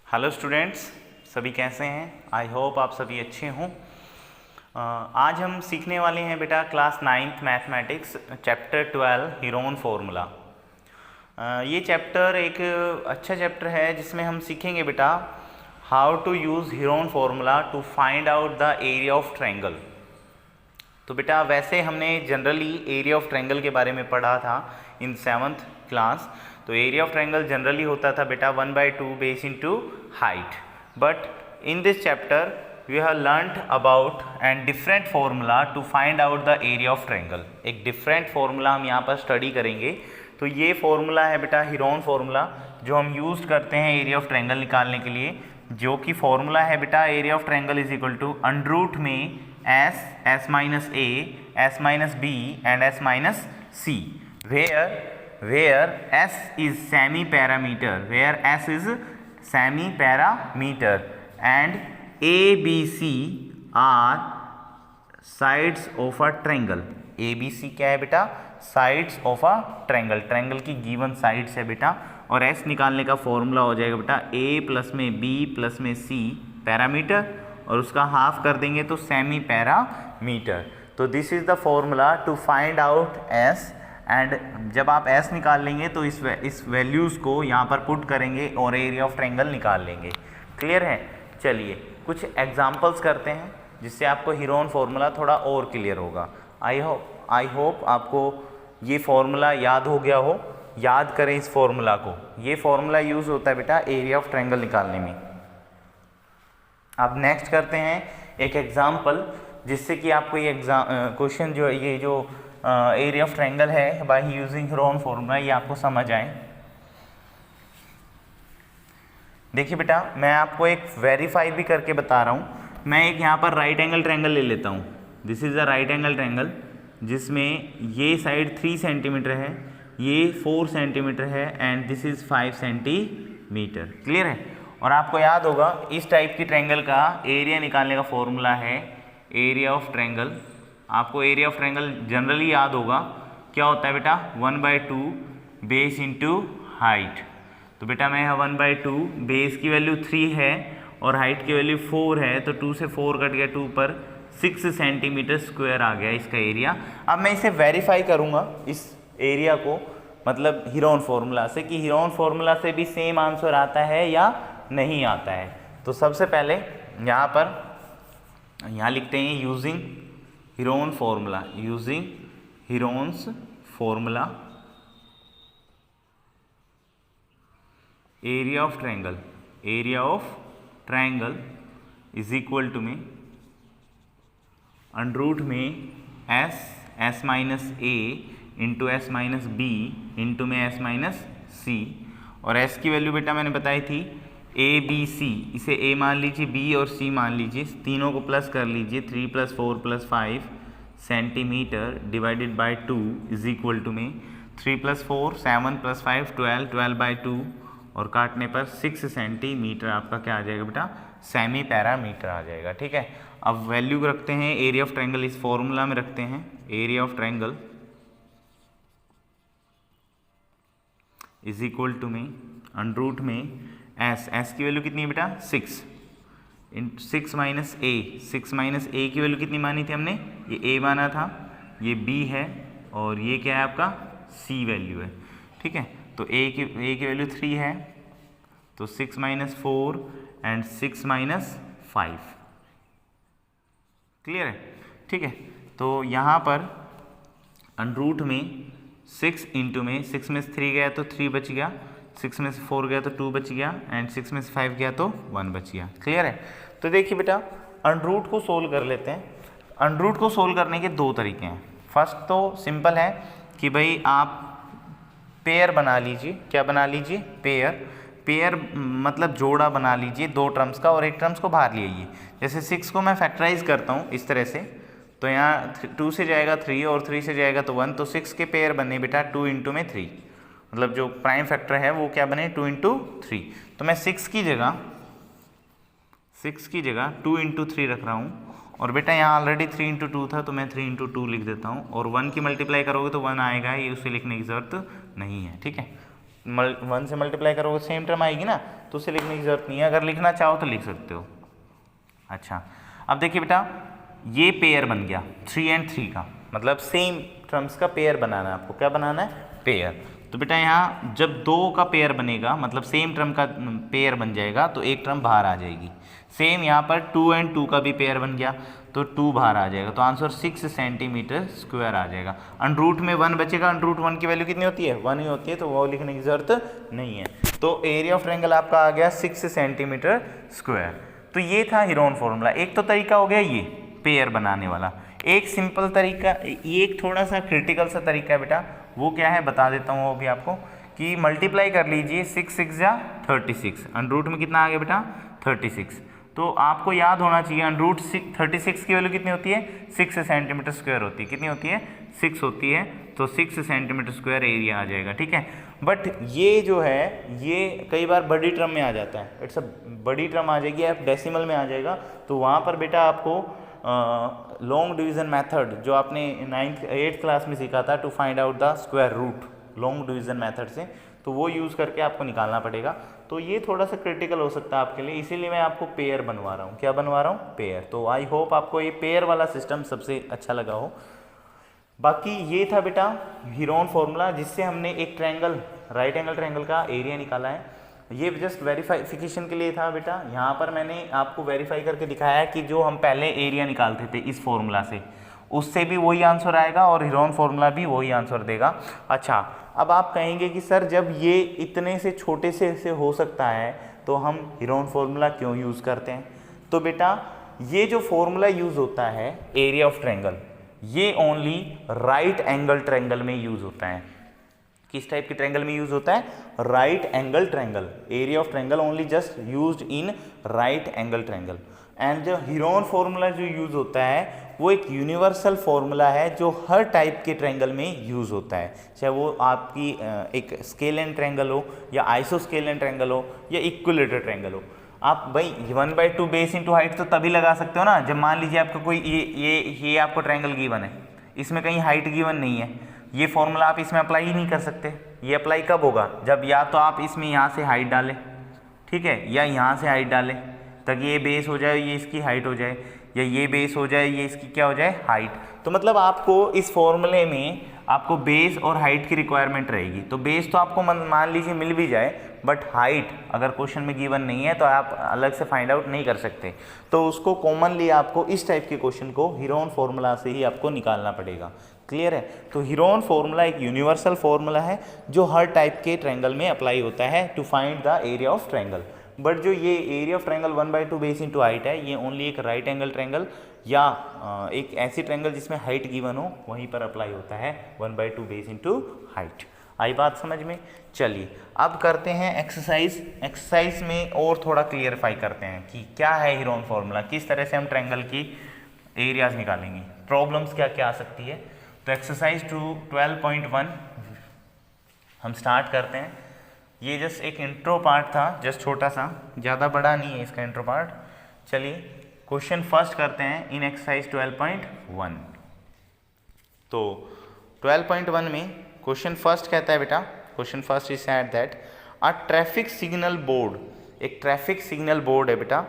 Hello students, सभी कैसे हैं? आई होप आप सभी अच्छे हों। आज हम सीखने वाले हैं बेटा class 9th mathematics chapter 12 Heron formula. ये चैप्टर एक अच्छा चैप्टर है जिसमें हम सीखेंगे बेटा how to use Heron formula to find out the area of triangle. तो बेटा वैसे हमने जनरली एरिया ऑफ ट्रायंगल के बारे में पढ़ा था इन 7th क्लास। तो एरिया ऑफ ट्रायंगल जनरली होता था बेटा 1/2 base into height, but in this chapter we have learned about and different formula to find out the area of triangle. एक डिफरेंट फार्मूला हम यहाँ पर स्टडी करेंगे। तो ये फार्मूला है बेटा हीरोन फार्मूला, जो हम यूज करते हैं एरिया ऑफ ट्रायंगल निकालने के लिए, जो कि फार्मूला है बेटा area of triangle is equal to under में s minus a, s minus b and s minus c, where s is semi parameter, and a b c are sides of a triangle। a b c क्या है बेटा? Sides of a triangle, triangle की given sides है बेटा। और s निकालने का formula हो जाएगा बेटा a प्लस में b प्लस में c पैरामीटर, और उसका हाफ कर देंगे तो सेमी पैरामीटर। तो this is the formula to find out s, and जब आप s निकाल लेंगे तो इस वैल्यूज़ को यहाँ पर पुट करेंगे और एरिया ऑफ ट्रायंगल निकाल लेंगे। क्लियर है? चलिए कुछ एग्जांपल्स करते हैं जिससे आपको हीरोन फॉर्मूला थोड़ा और क्लियर होगा। आई होप आपको ये फॉर्मूला याद हो गया हो। याद करें इस फॉर्मूला को। ये फॉर्मूला यूज़ होता है बेटा एरिया ऑफ ट्रायंगल निकालने में। अब नेक्स्ट करते हैं एक एग्जाम्पल, जिससे कि आपको ये क्वेश्चन जो ये जो एरिया ऑफ ट्रायंगल है बाय यूजिंग हीरोन फॉर्मूला, ये आपको समझ आए। देखिए बेटा, मैं आपको एक वेरीफाई भी करके बता रहा हूँ। मैं एक यहाँ पर राइट एंगल ट्रायंगल ले लेता हूँ। This is a right angle triangle जिसमें ये साइड 3 सेंटीमीटर है, ये 4 सेंटीमीटर है, and this is 5 centimetre. Clear है? और आपको याद होगा इस टाइप की ट्रायंगल का एरिया निकालने का फॉर्मूला है एरिया ऑफ ट्रायंगल। आपको एरिया ऑफ ट्रायंगल जनरली याद होगा क्या होता है बेटा? 1/2 बेस इंटू हाइट। तो बेटा मैं 1/2, बेस की वैल्यू 3 है और हाइट की वैल्यू 4 है, तो 2 से 4 कट गया, 2 पर 6 सेंटीमीटर स्क्वायर आ गया इसका एरिया। अब मैं इसे वेरीफाई करूँगा इस एरिया को, मतलब हीरोन फार्मूला से, कि हीरोन फार्मूला से भी सेम आंसर आता है या नहीं आता है। तो सबसे पहले यहाँ लिखते हैं using Heron formula, using Heron's formula area of triangle is equal to में अंडर में s minus a into s minus b into में s माइनस c। और s की वैल्यू बेटा मैंने बताई थी a b c, इसे a मान लीजिए, b और c मान लीजिए, तीनों को प्लस कर लीजिए। 3 + 4 + 5 centimetre divided by 2 is equal to में 3 + 4 7 + 5 12, 12/2, और काटने पर 6 सेंटीमीटर आपका क्या आ जाएगा बेटा? सेमी पैरामीटर आ जाएगा। ठीक है, अब वैल्यू रखते हैं एरिया ऑफ ट्रायंगल, इस फॉर्मूला में रखते हैं area of triangle is equal to में अंडर में s की वैल्यू कितनी है बेटा? 6 माइनस a की वैल्यू कितनी मानी थी हमने? ये a माना था, ये b है, और ये क्या है आपका? c वैल्यू है। ठीक है, तो a की वैल्यू 3 है, तो 6 - 4 एंड 6 - 5। क्लियर है? ठीक है, तो यहाँ पर अंडर में 6 इंटू में 6 में से 3 गया तो 3 बच गया, 6 में से 4 गया तो 2 बच गया, एंड 6 में से 5 गया तो 1 बच गया। क्लियर है? तो देखिए बेटा, अंडर को सोल्व कर लेते हैं। अंडर को सोल्व करने के 2 तरीके हैं। फर्स्ट तो सिंपल है कि भाई आप पेयर बना लीजिए। क्या बना लीजिए? पेयर मतलब जोड़ा बना लीजिए 2 टर्म्स का, और एक टर्म्स को बाहर ले आइए। जैसे 6 को मैं फैक्टराइज करता हूँ इस तरह से, तो यहाँ 2 से जाएगा 3 और 3 से जाएगा तो 1, तो 6 के पेयर बने बेटा 2 इंटू में 3, मतलब जो प्राइम फैक्टर है वो क्या बने? 2 इंटू 3। तो मैं 6 की जगह 2 इंटू 3 रख रहा हूँ, और बेटा यहाँ ऑलरेडी 3 इंटू 2 था तो मैं 3 इंटू 2 लिख देता हूँ, और 1 की मल्टीप्लाई करोगे तो 1 आएगा, ये उसे लिखने की ज़रूरत नहीं है। ठीक है, 1 से मल्टीप्लाई करोगे सेम टर्म आएगी ना, तो उसे लिखने की जरूरत नहीं है, अगर लिखना चाहो तो लिख सकते हो। अच्छा, अब देखिए बेटा, ये पेयर बन गया 3 और 3 का, मतलब सेम टर्म्स का पेयर बनाना है आपको। क्या बनाना है? पेयर। तो बेटा यहाँ जब 2 का पेयर बनेगा, मतलब सेम टर्म का पेयर बन जाएगा, तो एक टर्म बाहर आ जाएगी। सेम यहाँ पर 2 और 2 का भी पेयर बन गया, तो 2 बाहर आ जाएगा, तो आंसर 6 सेंटीमीटर स्क्वायर आ जाएगा। अंडरूट में 1 बचेगा, अंडरूट 1 की वैल्यू कितनी होती है? 1 ही होती है, तो वो लिखने की जरूरत नहीं है। तो एरिया ऑफ ट्रायंगल आपका आ गया 6 सेंटीमीटर स्क्वायर। तो ये था हीरोन फॉर्मूला। एक तो तरीका हो गया ये पेयर बनाने वाला, एक सिंपल तरीका, ये एक थोड़ा सा क्रिटिकल सा तरीका है बेटा, वो क्या है बता देता हूँ वो भी आपको, कि मल्टीप्लाई कर लीजिए 6 6 जा 36, अंडरूट में कितना आ गया बेटा? 36। तो आपको याद होना चाहिए अंडरूट 36 की वैल्यू कितनी होती है? 6 सेंटीमीटर स्क्वायर होती है। कितनी होती है? 6 होती है, तो 6 सेंटीमीटर स्क्वायर एरिया आ जाएगा, ठीक है। बट ये जो है ये कई बार बड़ी टर्म में आ जाता है, इट्स अ बड़ी टर्म आ जाएगी, आप डेसिमल में आ जाएगा, तो वहाँ पर बेटा आपको लॉन्ग डिवीजन मेथड जो आपने 8th क्लास में सीखा था, to find out the square root, long division method से, तो वो यूज़ करके आपको निकालना पड़ेगा। तो ये थोड़ा सा क्रिटिकल हो सकता है आपके लिए, इसीलिए मैं आपको पेयर बनवा रहा हूँ। क्या बनवा रहा हूँ? पेयर। तो आई होप आपको ये पेयर वाला सिस्टम सबसे अच्छा लगा हो। बाकी ये था बेटा हीरोन फॉर्मूला, जिससे हमने एक ट्रायंगल, राइट एंगल ट्रायंगल का एरिया निकाला है। ये जस्ट वेरिफिकेशन के लिए था बेटा। यहाँ पर मैंने आपको वेरीफाई करके दिखाया है कि जो हम पहले एरिया निकालते थे इस फॉर्मूला से, उससे भी वही आंसर आएगा और हीरोन फॉर्मूला भी वही आंसर देगा। अच्छा, अब आप कहेंगे कि सर जब ये इतने से छोटे से हो सकता है, तो हम हीरोन फॉर्मूला क्यों यूज़ करते हैं? तो बेटा ये जो फॉर्मूला यूज़ होता है एरिया ऑफ ट्रायंगल, ये ओनली राइट एंगल ट्रायंगल में यूज़ होता है। किस टाइप के ट्रायंगल में यूज होता है? Right angle triangle. Area of triangle only just used in right angle triangle. And जो हीरोन फॉर्मूला जो यूज होता है वो एक यूनिवर्सल फॉर्मूला है जो हर टाइप के ट्रायंगल में यूज होता है, चाहे वो आपकी एक स्केलेन ट्रायंगल हो या आइसोस्केलेन ट्रायंगल हो या इक्विलेटरल ट्रायंगल हो। आप भाई 1/2 बेस इंटू हाइट तो तभी लगा सकते हो ना, जब मान लीजिए आपका कोई ये आपको ट्रायंगल गिवन है, इसमें कहीं हाइट गिवन नहीं है, ये फॉर्मूला आप इसमें अप्लाई ही नहीं कर सकते। ये अप्लाई कब होगा? जब या तो आप इसमें यहाँ से हाइट डालें, ठीक है, या यहाँ से हाइट डालें, ताकि ये बेस हो जाए, ये इसकी हाइट हो जाए, या ये बेस हो जाए, ये इसकी क्या हो जाए? हाइट। तो मतलब आपको इस फॉर्मूले में आपको बेस और हाइट की रिक्वायरमेंट रहेगी। तो बेस तो आपको मान लीजिए मिल भी जाए, बट हाइट अगर क्वेश्चन में गिवन नहीं है तो आप अलग से फाइंड आउट नहीं कर सकते। तो उसको कॉमनली आपको इस टाइप के क्वेश्चन को हीरोन फॉर्मूला से ही आपको निकालना पड़ेगा। क्लियर है? तो हीरोन फॉर्मूला एक यूनिवर्सल फॉर्मूला है जो हर टाइप के ट्रायंगल में अप्लाई होता है to find the area of triangle. But जो ये area of triangle 1/2 base into height है, ये ओनली एक राइट एंगल ट्रायंगल या एक ऐसी ट्रायंगल जिसमें हाइट गिवन हो वहीं पर अप्लाई होता है 1/2 बेस इंटू हाइट। आई बात समझ में? चलिए अब करते हैं एक्सरसाइज। एक्सरसाइज में और थोड़ा क्लियरफाई करते हैं कि क्या है हीरोन फॉर्मूला, किस तरह से हम ट्रायंगल की एरियाज निकालेंगे, प्रॉब्लम्स क्या क्या आ सकती है। तो एक्सरसाइज 12.1 हम स्टार्ट करते हैं। ये जस्ट एक इंट्रो पार्ट था, जस्ट छोटा सा, ज़्यादा बड़ा नहीं है इसका इंट्रो पार्ट। चलिए क्वेश्चन फर्स्ट करते हैं इन एक्सरसाइज 12.1। तो 12.1 में क्वेश्चन फर्स्ट कहता है बेटा, question first is said that a traffic signal board, एक ट्रैफिक सिग्नल बोर्ड है बेटा,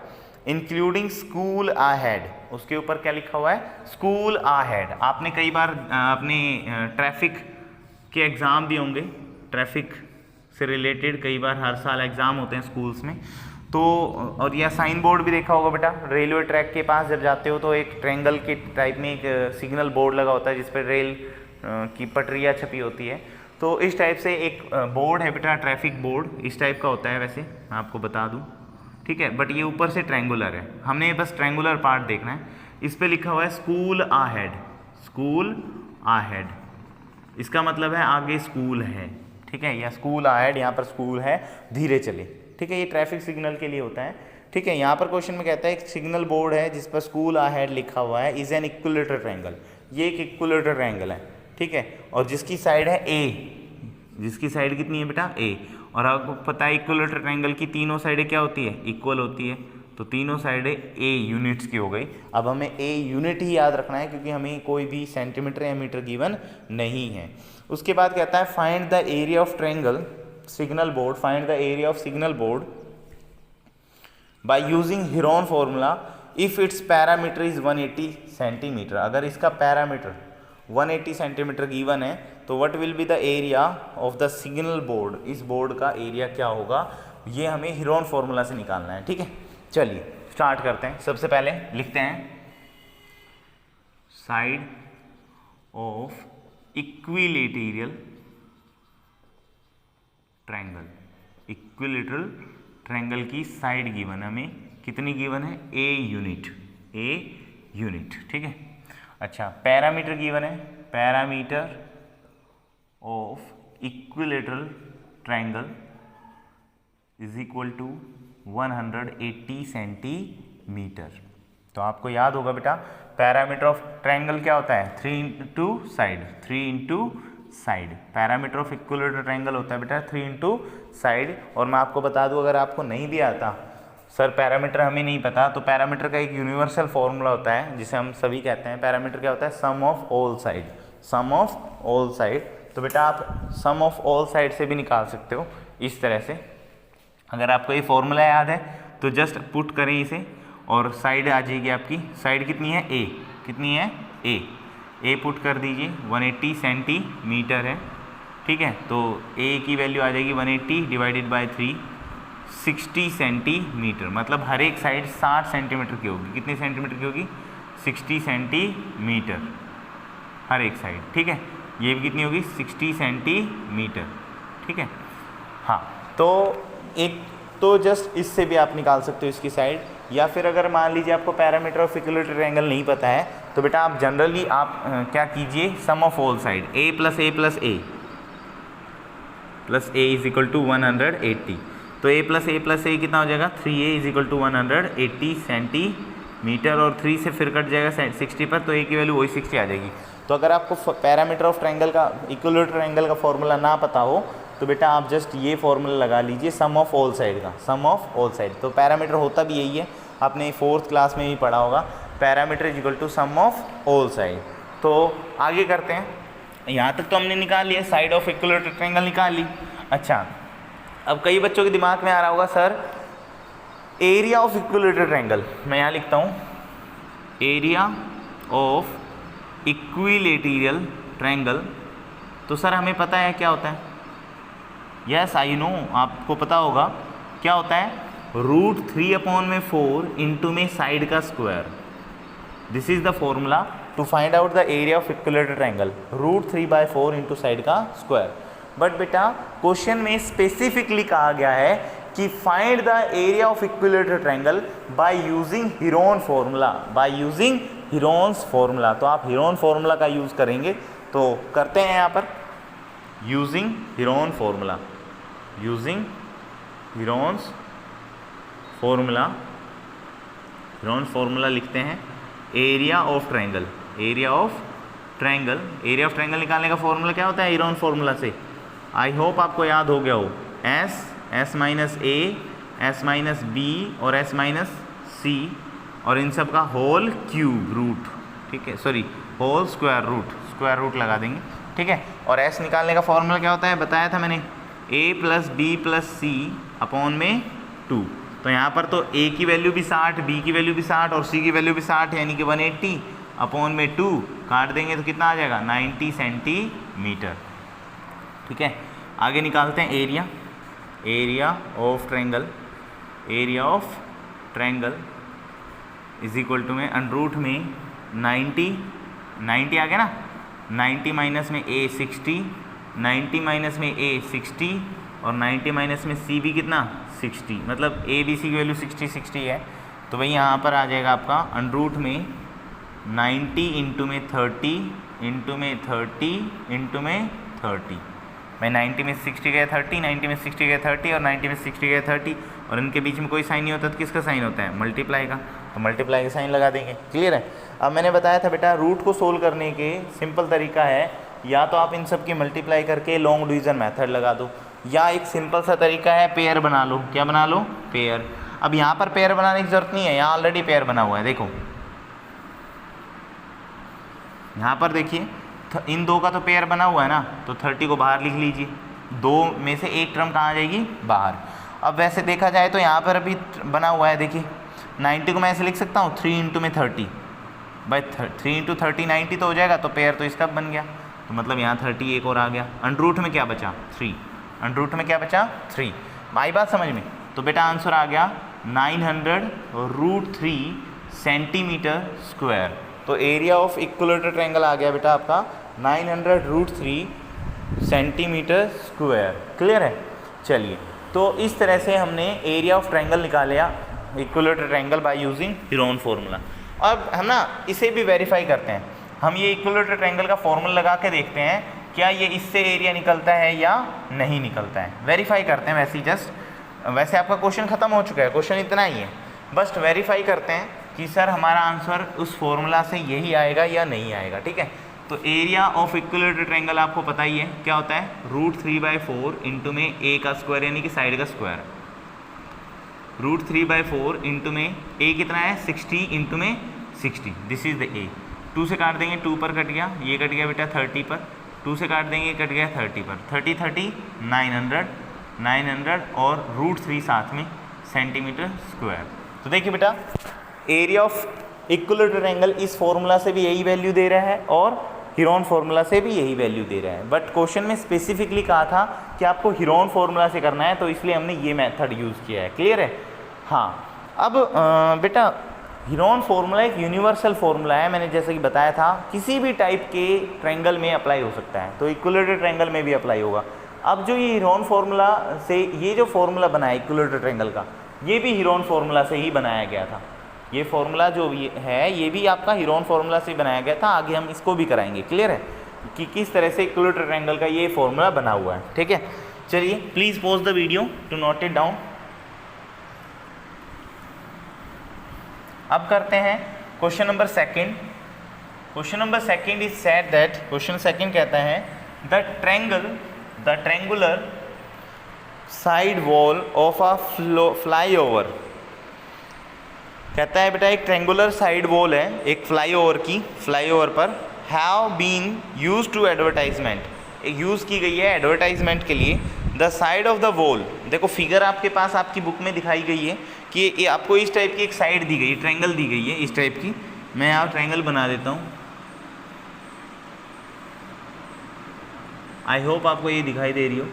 इंक्लूडिंग स्कूल अहेड, उसके ऊपर क्या लिखा हुआ है? School ahead. आपने कई बार अपने ट्रैफिक के एग्ज़ाम भी होंगे, ट्रैफिक से रिलेटेड कई बार हर साल एग्ज़ाम होते हैं स्कूल्स में, तो और यह साइन बोर्ड भी देखा होगा बेटा। रेलवे ट्रैक के पास जब जाते हो तो एक ट्रायंगल के टाइप में एक सिग्नल बोर्ड लगा होता है जिस पर रेल की पटरियाँ छपी होती है। तो इस टाइप से एक बोर्ड है बेटा, ट्रैफिक बोर्ड इस टाइप का होता है, वैसे मैं आपको बता दूं, ठीक है। बट ये ऊपर से ट्रायंगुलर है, हमने बस ट्रायंगुलर पार्ट देखना है। इस पे लिखा हुआ है स्कूल अहेड, स्कूल अहेड, इसका मतलब है आगे स्कूल है, ठीक है, या स्कूल अहेड, यहाँ पर स्कूल है, धीरे चले, ठीक है। ये ट्रैफिक सिग्नल के लिए होता है, ठीक है। यहाँ पर क्वेश्चन में कहता है एक सिग्नल बोर्ड है जिस पर स्कूल अहेड लिखा हुआ है, इज एन इक्विलेटरल ट्रायंगल, ये एक इक्विलेटरल ट्रायंगल है, ठीक है, और जिसकी साइड है ए, जिसकी साइड कितनी है बेटा? ए। और आपको पता है इक्विलेटरल ट्रायंगल की तीनों साइडें क्या होती है? इक्वल होती है, तो तीनों साइडें ए यूनिट्स की हो गई। अब हमें ए यूनिट ही याद रखना है क्योंकि हमें कोई भी सेंटीमीटर या मीटर गिवन नहीं है। उसके बाद कहता है find the area of triangle signal board, find the area of signal board by using Heron formula if its parameter is 180 centimetre. अगर इसका पैरामीटर 180 सेंटीमीटर गिवन है तो what will be the area of the signal board, इस board का area क्या होगा, ये हमें हीरोन फॉर्मूला से निकालना है। ठीक है, चलिए स्टार्ट करते हैं। सबसे पहले लिखते हैं side of equilateral triangle. Equilateral triangle की साइड गिवन हमें कितनी गिवन है, ए यूनिट। ठीक है, अच्छा पैरामीटर गिवन है, parameter of equilateral triangle is equal to 180 centimetre. तो आपको याद होगा बेटा पैरामीटर ऑफ ट्रायंगल क्या होता है, 3 into side. Parameter of equilateral triangle होता है बेटा 3 इंटू साइड। और मैं आपको बता दूं, अगर आपको नहीं भी आता सर पैरामीटर हमें नहीं पता, तो पैरामीटर का एक यूनिवर्सल फॉर्मूला होता है जिसे हम सभी कहते हैं, पैरामीटर क्या होता है, sum of all side. Sum of all side, तो बेटा आप सम ऑफ ऑल साइड से भी निकाल सकते हो इस तरह से। अगर आपको ये फॉर्मूला याद है तो जस्ट पुट करें इसे और साइड आ जाएगी आपकी, साइड कितनी है, ए, कितनी है, ए पुट कर दीजिए, 180 सेंटीमीटर है। ठीक है, तो ए की वैल्यू आ जाएगी 180 डिवाइडेड बाय 3, 60 सेंटीमीटर। मतलब हर एक साइड 60 सेंटीमीटर की होगी। कितने सेंटीमीटर की होगी, 60 सेंटीमीटर हर एक साइड। ठीक है, ये भी कितनी होगी, 60 सेंटीमीटर। ठीक है, हाँ तो एक तो जस्ट इससे भी आप निकाल सकते हो इसकी साइड, या फिर अगर मान लीजिए आपको पैरामीटर ऑफ इक्विलैटरल ट्रायंगल नहीं पता है तो बेटा आप जनरली आप क्या कीजिए, sum of all side, a plus a is equal to 180। तो a प्लस a कितना हो जाएगा, 3a is equal to 180 centimetre, और 3 से फिर कट जाएगा 60 पर, तो a की वैल्यू वही 60 आ जाएगी। तो अगर आपको पैरामीटर ऑफ ट्रायंगल का, इक्विलैटरल ट्रायंगल का फॉर्मूला ना पता हो तो बेटा आप जस्ट ये फॉर्मूला लगा लीजिए सम ऑफ ऑल साइड का, सम ऑफ ऑल साइड। तो पैरामीटर होता भी यही है, आपने 4th क्लास में भी पढ़ा होगा, parameter is equal to sum of all side. तो आगे करते हैं, यहाँ तक तो हमने निकाल लिया, साइड ऑफ इक्विलैटरल ट्रायंगल निकाल ली। अच्छा, अब कई बच्चों के दिमाग में आ रहा होगा sir area of equilateral triangle, मैं यहाँ लिखता हूँ एरिया ऑफ इक्विलैटरल ट्रायंगल। तो सर हमें पता है क्या होता है, यस आई नो, आपको पता होगा क्या होता है, √3/4 इंटू में साइड का square. This is the formula to find out the area of equilateral triangle, √3/4 into side का स्क्वायर। बट बेटा क्वेश्चन में स्पेसिफिकली कहा गया है कि find the area of equilateral triangle by using Heron formula, by using Heron's formula. तो आप Heron formula का यूज़ करेंगे, तो करते हैं यहाँ पर using Heron formula, using Heron's formula. Heron formula लिखते हैं area of triangle, area of triangle. Area of triangle निकालने का फॉर्मूला क्या होता है हीरोन फॉर्मूला से, आई होप आपको याद हो गया हो, s minus a, s minus b और s माइनस c, और इन सब का होल क्यूब रूट। ठीक है, सॉरी होल स्क्वायर रूट लगा देंगे। ठीक है, और s निकालने का फॉर्मूला क्या होता है, बताया था मैंने, a plus B plus C upon में 2। तो यहाँ पर तो a की वैल्यू भी 60, b की वैल्यू भी 60 और c की वैल्यू भी 60, यानी कि 180 अपॉन में 2 काट देंगे तो कितना आ जाएगा, 90 सेंटीमीटर। ठीक है, आगे निकालते हैं area, area of triangle, area of triangle is equal to में अंडरूट में 90 आ गया ना, 90 माइनस में a 60, 90 माइनस में a 60 और 90 माइनस में c भी कितना 60, मतलब a b c की वैल्यू 60 है। तो भाई यहाँ पर आ जाएगा आपका अंडरूट में 90 इंटू में 30 इंटू में 30 इंटू में 30। भाई 90 में 60 गया 30, 90 में 60 गया 30 और 90 में 60 गया 30, और इनके बीच में कोई साइन नहीं होता तो किसका साइन होता है, मल्टीप्लाई का। तो मल्टीप्लाई का साइन लगा देंगे, क्लियर है। अब मैंने बताया था बेटा रूट को सोल्व करने के सिंपल तरीका है, या तो आप इन सब की मल्टीप्लाई करके लॉन्ग डिवीज़न मेथड लगा दो, या एक सिंपल सा तरीका है पेयर बना लो। क्या बना लो, पेयर। अब यहाँ पर पेयर बनाने की जरूरत नहीं है, यहाँ ऑलरेडी पेयर बना हुआ है। देखो यहाँ पर देखिए इन दो का तो पेयर बना हुआ है ना, तो 30 को बाहर लिख लीजिए, दो में से एक टर्म कहाँ आ जाएगी, बाहर। अब वैसे देखा जाए तो यहाँ पर अभी बना हुआ है, देखिए 90 को मैं ऐसे लिख सकता हूँ 3 इंटू में 30 बाई 3 इंटू 30 90 तो हो जाएगा, तो पेयर तो इसका बन गया, तो मतलब यहाँ 30 एक और आ गया। अंडरूट में क्या बचा 3, अंडरूट में क्या बचा 3। आई बात समझ में? तो बेटा आंसर आ गया 900√3 सेंटीमीटर स्क्वायर। तो एरिया ऑफ इक्विलेटरल ट्रायंगल आ गया बेटा आपका 900√3 सेंटीमीटर स्क्वायर। क्लियर है? चलिए, तो इस तरह से हमने एरिया ऑफ ट्रायंगल निकाला equilateral triangle by using Heron formula. अब हम ना इसे भी वेरीफाई करते हैं, हम ये इक्विलेटरल ट्रायंगल का फॉर्मूला लगा के देखते हैं क्या ये इससे एरिया निकलता है या नहीं निकलता है। वेरीफाई करते हैं वैसे ही जस्ट, वैसे आपका क्वेश्चन खत्म हो चुका है, क्वेश्चन इतना ही है, बस वेरीफाई करते हैं कि सर हमारा आंसर उस फॉर्मूला से यही आएगा या नहीं आएगा। ठीक है, तो एरिया ऑफ इक्विलेटरल ट्रायंगल आपको पता ही है क्या होता है, √3/4 इंटू में ए का स्क्वायर यानी कि साइड का स्क्वायर। √3/4 इंटू में ए कितना है 60 इंटू में 60, दिस इज द ए। 2 से काट देंगे 2 पर कट गया, ये कट गया बेटा 30 पर, 2 से काट देंगे कट गया 30 पर, 30 30 900 और √3 साथ में सेंटीमीटर स्क्वायर। तो देखिए बेटा एरिया ऑफ इक्विलेटरल ट्रायंगल इस फॉर्मूला से भी यही वैल्यू दे रहा है और हीरोन फार्मूला से भी यही वैल्यू दे रहा है, बट क्वेश्चन में स्पेसिफिकली कहा था कि आपको हीरोन फार्मूला से करना है, तो इसलिए हमने ये मेथड यूज़ किया है। क्लियर है? हाँ, अब बेटा हीरोन फार्मूला एक यूनिवर्सल फार्मूला है, मैंने जैसे कि बताया था किसी भी टाइप के ट्रायंगल में अप्लाई हो सकता है, तो इक्विलेटरल ट्रायंगल में भी अप्लाई होगा। अब जो ये हीरोन फार्मूला से ये जो फार्मूला बना है इक्विलेटरल ट्रायंगल का, ये भी हीरोन फार्मूला से ही बनाया गया था। ये फार्मूला जो भी है ये भी आपका हीरोन फार्मूला से बनाया गया था, आगे हम इसको भी कराएंगे। क्लियर है कि किस तरह से इक्विलेटरल ट्रायंगल का ये फार्मूला बना हुआ है। ठीक है, चलिए please pause the video to note it down. अब करते हैं question number second. Question number second is said that, question second कहता है the triangular side wall of a flyover. कहता है बेटा एक ट्रायंगुलर साइड वॉल है एक फ्लाईओवर की, फ्लाईओवर पर have been use to advertisement, use की गई है एडवर्टाइजमेंट के लिए। The side of the wall, देखो फिगर आपके पास आपकी बुक में दिखाई गई है कि ये आपको इस टाइप की एक साइड दी गई है, ट्रायंगल दी गई है इस टाइप की। मैं यहाँ ट्रायंगल बना देता हूँ, आई होप आपको ये दिखाई दे रही हो।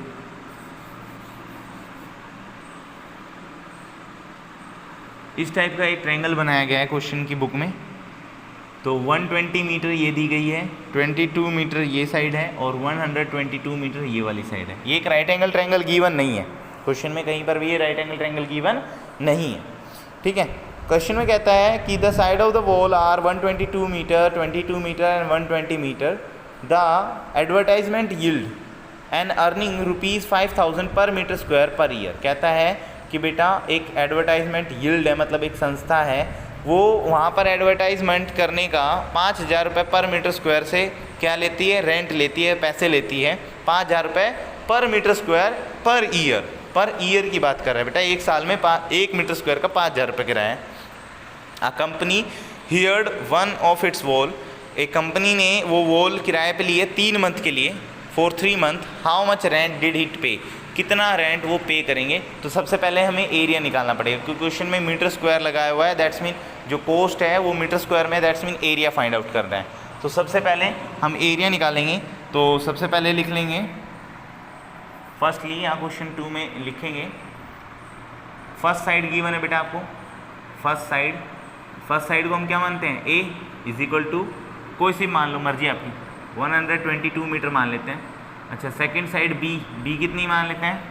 इस टाइप का एक ट्रायंगल बनाया गया है क्वेश्चन की बुक में। तो 120 मीटर ये दी गई है, 22 मीटर ये साइड है और 122 मीटर ये वाली साइड है। ये एक राइट एंगल ट्रायंगल गिवन नहीं है क्वेश्चन में, कहीं पर भी ये राइट एंगल ट्रायंगल गिवन नहीं है। ठीक है, क्वेश्चन में कहता है कि the side of the wall are 122 metre, 22 metre and 120 metre. The advertisement yield and earning ₹5000 per metre square per year. कहता है कि बेटा एक एडवर्टाइजमेंट यील्ड है, मतलब एक संस्था है, वो वहाँ पर एडवर्टाइजमेंट करने का 5000 रुपये पर मीटर स्क्वायर से क्या लेती है, रेंट लेती है, पैसे लेती है। 5000 रुपये पर मीटर स्क्वायर पर ईयर की बात कर रहा है बेटा, एक साल में 1 मीटर स्क्वायर का 5000 रुपये किराया है। A company heard one of it's wall, एक कंपनी ने वो वॉल किराए पे लिए 3 मंथ के लिए, for 3 month. How much rent did it पे, कितना रेंट वो पे करेंगे। तो सबसे पहले हमें एरिया निकालना पड़ेगा, क्योंकि क्वेश्चन में मीटर स्क्वायर लगाया हुआ है, दैट्स मीन जो कोस्ट है वो मीटर स्क्वायर में, that's mean area find out करना है। तो सबसे पहले हम एरिया निकालेंगे, तो सबसे पहले लिख लेंगे फर्स्टली, यहाँ क्वेश्चन 2 में लिखेंगे फर्स्ट साइड गिवन है बेटा आपको, फर्स्ट साइड को हम क्या मानते हैं, ए इज इक्वल टू कोई सी मान लो, मर्जी आपकी, 122 मीटर मान लेते हैं। अच्छा, सेकंड साइड बी कितनी मान लेते हैं,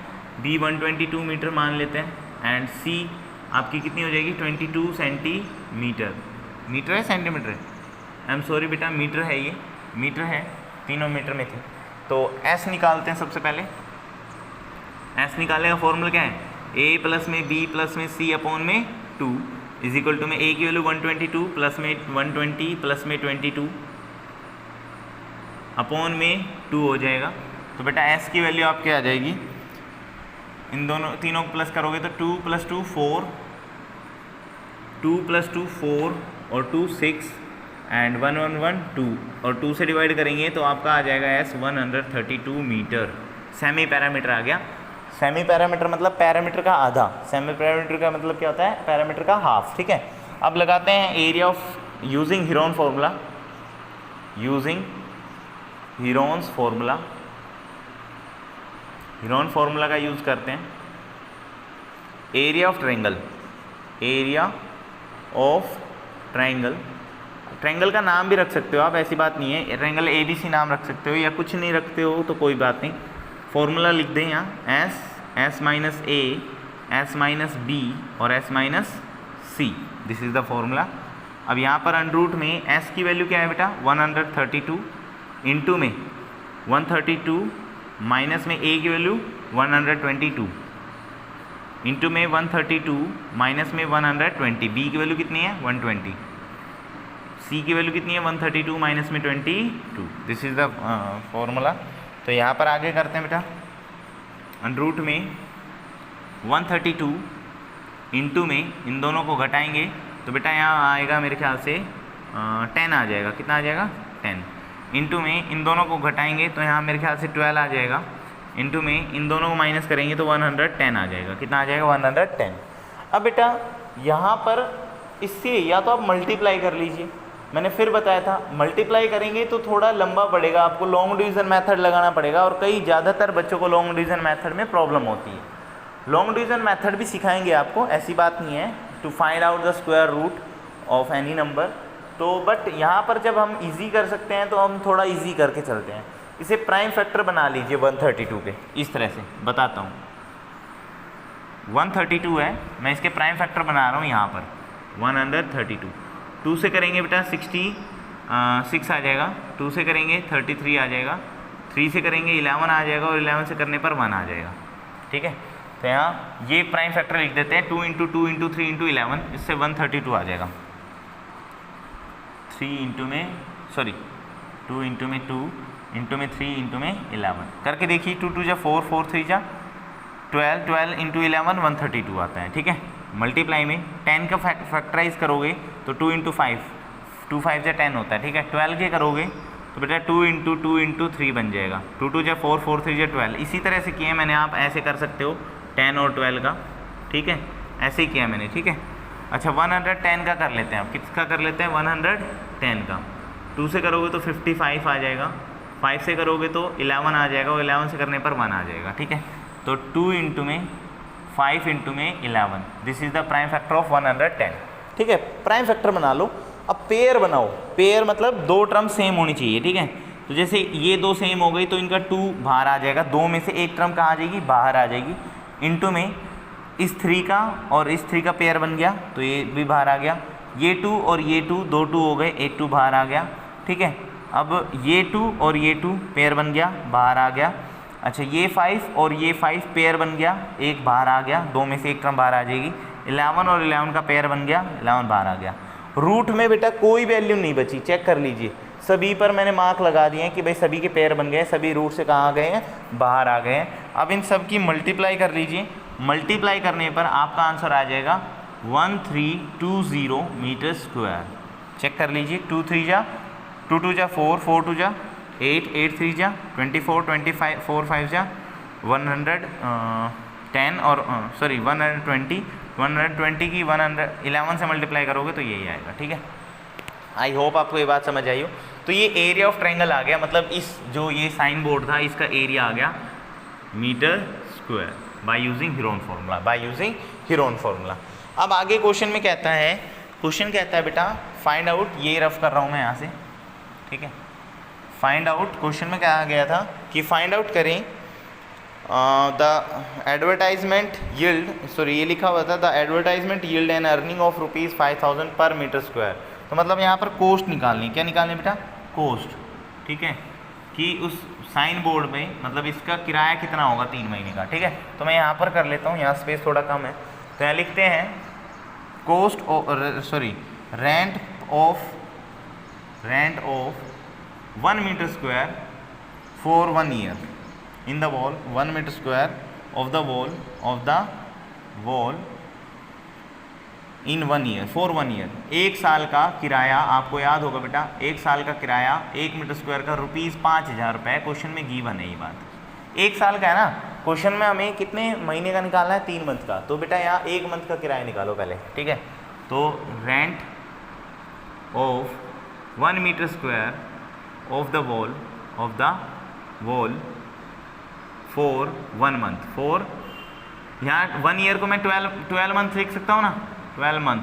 बी 122 मीटर मान लेते हैं, एंड सी आपकी कितनी हो जाएगी 22 सेंटीमीटर। मीटर है सेंटीमीटर है, आई एम सॉरी बेटा मीटर है, ये मीटर है, तीनों मीटर में थे। तो एस निकालते हैं सबसे पहले। एस निकालने का फॉर्मूला क्या है, ए प्लस में बी प्लस में सी अपॉन में 2 इज इक्वल टू में ए की वैल्यू 122 प्लस में 120 प्लस में 22 अपॉन में 2 हो जाएगा। तो बेटा एस की वैल्यू आपकी आ जाएगी, इन दोनों तीनों को प्लस करोगे तो 2 + 2 4, 2 + 2 4 और 2 6 एंड 1 1 1 2 और 2 से डिवाइड करेंगे तो आपका आ जाएगा एस 132 मीटर। सेमी पैरामीटर आ गया। सेमी पैरामीटर मतलब पैरामीटर का आधा, सेमी पैरामीटर का मतलब क्या होता है, पैरामीटर का हाफ। ठीक है, अब लगाते हैं area of using Heron formula, using Heron's formula, Heron formula का यूज़ करते हैं। Area of triangle, area of triangle, triangle का नाम भी रख सकते हो आप, ऐसी बात नहीं है, ट्रायंगल ABC नाम रख सकते हो या कुछ नहीं रखते हो तो कोई बात नहीं। फॉर्मूला लिख दें यहाँ S minus A, S minus B और S minus C, this is the formula. अब यहाँ पर अंडरूट में S की वैल्यू क्या है बेटा 132, इंटू में 132 माइनस में A की वैल्यू 122, इंटू में 132 माइनस में 120, B की वैल्यू कितनी है 120, C की वैल्यू कितनी है 132 माइनस में 22, दिस इज़ द फॉर्मूला। तो यहाँ पर आगे करते हैं बेटा, अंडरूट में 132 इंटू में इन दोनों को घटाएंगे तो बेटा यहाँ आएगा मेरे ख्याल से 10 आ जाएगा, कितना आ जाएगा 10, इंटू में इन दोनों को घटाएंगे तो यहाँ मेरे ख्याल से 12 आ जाएगा, इंटू में इन दोनों को माइनस करेंगे तो 110 आ जाएगा, कितना आ जाएगा 110। अब बेटा यहाँ पर इससे या तो आप मल्टीप्लाई कर लीजिए, मैंने फिर बताया था मल्टीप्लाई करेंगे तो थोड़ा लंबा पड़ेगा, आपको लॉन्ग डिवीज़न मेथड लगाना पड़ेगा और कई ज़्यादातर बच्चों को लॉन्ग डिवीज़न मेथड में प्रॉब्लम होती है। लॉन्ग डिवीज़न मेथड भी सिखाएंगे आपको, ऐसी बात नहीं है, to find out the square root of any number. तो बट यहाँ पर जब हम इजी कर सकते हैं तो हम थोड़ा इजी करके चलते हैं। इसे प्राइम फैक्टर बना लीजिए 132 पे, इस तरह से बताता हूँ। 132 है, मैं इसके प्राइम फैक्टर बना रहा हूँ यहाँ पर 132। 2 से करेंगे बेटा 66 आ जाएगा, 2 से करेंगे 33 आ जाएगा, 3 से करेंगे 11 आ जाएगा और 11 से करने पर 1 आ जाएगा। ठीक है, तो यहाँ ये प्राइम फैक्टर लिख देते हैं 2 इंटू 2 इंटू 3 इंटू 11, इससे 132 आ जाएगा। 3 इंटू में 2 इंटू में 2 इंटू में 3 इंटू में 11 करके देखिए, 2 2 जा 4, 4 3 जा 12, 12 इंटू 11 132 आता है। ठीक है, मल्टीप्लाई में 10 का फैक्टराइज करोगे तो 2 इंटू 5, 2 5 जा 10 होता है। ठीक है, 12 के करोगे तो बेटा 2 इंटू 2 इंटू 3 बन जाएगा, 2 2 जा 4, 4 3 जा 12। इसी तरह से किए मैंने, आप ऐसे कर सकते हो 10 और 12 का। ठीक है, ऐसे ही किया मैंने। ठीक है, अच्छा 110 का कर लेते हैं, आप किसका कर लेते हैं 110 का। 2 से करोगे तो 55 आ जाएगा, 5 से करोगे तो 11 आ जाएगा और 11 से करने पर 1 आ जाएगा। ठीक है, तो 2 इंटू में 5 इंटू में 11, this is the prime factor of 110। ठीक है, प्राइम फैक्टर बना लो। अब पेयर बनाओ, पेयर मतलब 2 टर्म सेम होनी चाहिए। ठीक है, तो जैसे ये 2 सेम हो गई तो इनका 2 बाहर आ जाएगा, 2 में से एक टर्म कहाँ आ जाएगी, बाहर आ जाएगी। इंटू में इस 3 का और इस 3 का पेयर बन गया तो ये भी बाहर आ गया, ये 2 और ये 2, 2 2 हो गए, एक 2 बाहर आ गया। ठीक है, अब ये 2 और ये 2 पेयर बन गया, बाहर आ गया। अच्छा ये 5 और ये 5 पेयर बन गया, एक बाहर आ गया, 2 में से एक टर्म बाहर आ जाएगी। 11 और 11 का पेयर बन गया, 11 बाहर आ गया। रूट में बेटा कोई वैल्यू नहीं बची, चेक कर लीजिए, सभी पर मैंने मार्क लगा दिए हैं कि भाई सभी के पेयर बन गए, सभी रूट से कहाँ आ गए हैं, बाहर आ गए हैं। अब इन सब की मल्टीप्लाई कर लीजिए, मल्टीप्लाई करने पर आपका आंसर आ जाएगा 1320 मीटर स्क्वायर। चेक कर लीजिए, 2 3 जा 2 2 जा 4, 4 2 जा 8, 8 3 जा 24, 25 4 5 जा 110 और 120 की 111 से मल्टीप्लाई करोगे तो यही आएगा। ठीक है, आई होप आपको ये बात समझ आई हो। तो ये एरिया ऑफ ट्रायंगल आ गया, मतलब इस जो ये साइन बोर्ड था इसका एरिया आ गया metre square by using Heron formula, by using Heron formula. अब आगे क्वेश्चन में कहता है, क्वेश्चन कहता है बेटा फाइंड आउट, ये रफ कर रहा हूँ मैं यहाँ से। ठीक है, फाइंड आउट, क्वेश्चन में कहा गया था कि फाइंड आउट करें द एडवर्टाइजमेंट यील्ड, सॉरी ये लिखा हुआ था the advertisement yield and earning of ₹5000 per metre square. तो मतलब यहाँ पर कोस्ट निकालनी, क्या निकालनी बेटा, कोस्ट। ठीक है, कि उस साइन बोर्ड में मतलब इसका किराया कितना होगा 3 महीने का। ठीक है, तो मैं यहाँ पर कर लेता हूँ, यहाँ स्पेस थोड़ा कम है, तो यहाँ लिखते हैं cost rent of 1 metre square for 1 year in the wall, 1 metre square of the wall in 1 year, for 1 year. 1 साल का किराया, आपको याद होगा बेटा 1 साल का किराया 1 मीटर स्क्वायर का ₹5000 क्वेश्चन में गिवन है ये बात। 1 साल का है ना, क्वेश्चन में हमें कितने महीने का निकालना है, 3 मंथ का। तो बेटा यहाँ 1 मंथ का किराया निकालो पहले, ठीक है। तो rent of 1 metre square of the wall for 1 month. For यहाँ 1 ईयर को मैं 12 मंथ लिख सकता हूँ ना, 12 मंथ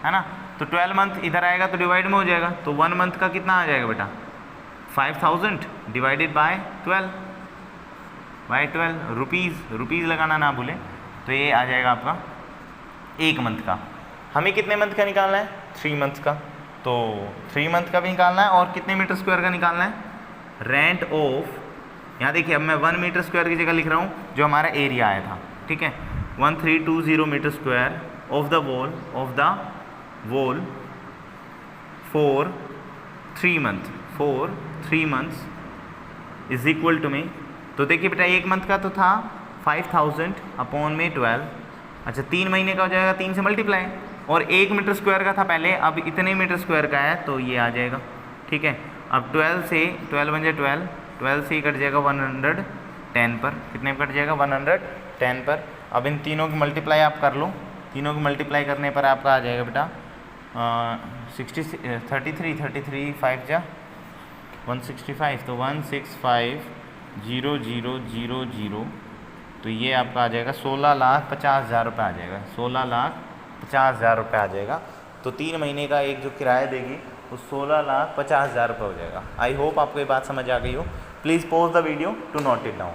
है ना। तो 12 मंथ इधर आएगा तो डिवाइड में हो जाएगा, तो 1 मंथ का कितना आ जाएगा बेटा, 5000 डिवाइडेड बाय 12 रुपीज़ लगाना ना भूलें। तो ये आ जाएगा आपका 1 मंथ का। हमें कितने मंथ का निकालना है, 3 मंथ का। तो 3 मंथ का भी निकालना है और कितने मीटर स्क्वायर का निकालना है, रेंट ऑफ, यहाँ देखिए अब मैं 1 मीटर स्क्वायर की जगह लिख रहा हूँ जो हमारा एरिया आया था, ठीक है। 1320 metre square of the wall for 3 months is equal to में, तो देखिए बेटा 1 मंथ का तो था 5000 अपॉन में 12, अच्छा 3 महीने का हो जाएगा 3 से मल्टीप्लाई, और 1 मीटर स्क्वायर का था पहले, अब इतने मीटर स्क्वायर का है तो ये आ जाएगा, ठीक है। अब 12 बन जाए 12 से ही कट जाएगा 110 पर, कितने पर कट जाएगा 110 पर। अब इन तीनों की मल्टीप्लाई आप कर लो, तीनों की मल्टीप्लाई करने पर आपका आ जाएगा बेटा 33 5 जा 165, तो 165,000, तो ये आपका आ जाएगा 16,50,000 रुपये आ जाएगा, 16,50,000 रुपये आ जाएगा। तो 3 महीने का एक जो किराया देगी वो 16,50,000 रुपये हो जाएगा। आई होप आपको ये बात समझ आ गई हो। Please pause the video to note it down.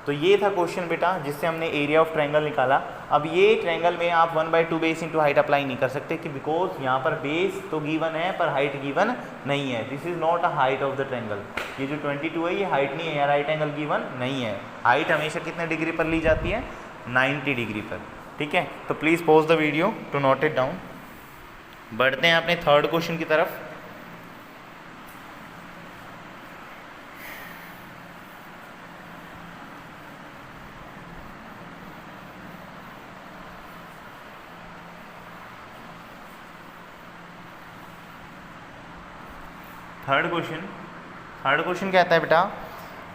तो ये था क्वेश्चन बेटा जिससे हमने एरिया ऑफ ट्रायंगल निकाला। अब ये ट्रायंगल में आप 1/2 बेस इंटू हाइट अप्लाई नहीं कर सकते कि बिकॉज यहाँ पर बेस तो गिवन है पर हाइट गिवन नहीं है। This is not a height of the triangle. ये जो 22 है ये हाइट नहीं है यार, राइट एंगल गिवन नहीं है। हाइट हमेशा कितने डिग्री पर ली जाती है, 90 डिग्री पर, ठीक है। तो please pause the video to note it down. बढ़ते हैं अपने थर्ड क्वेश्चन की तरफ। थर्ड क्वेश्चन कहता है बेटा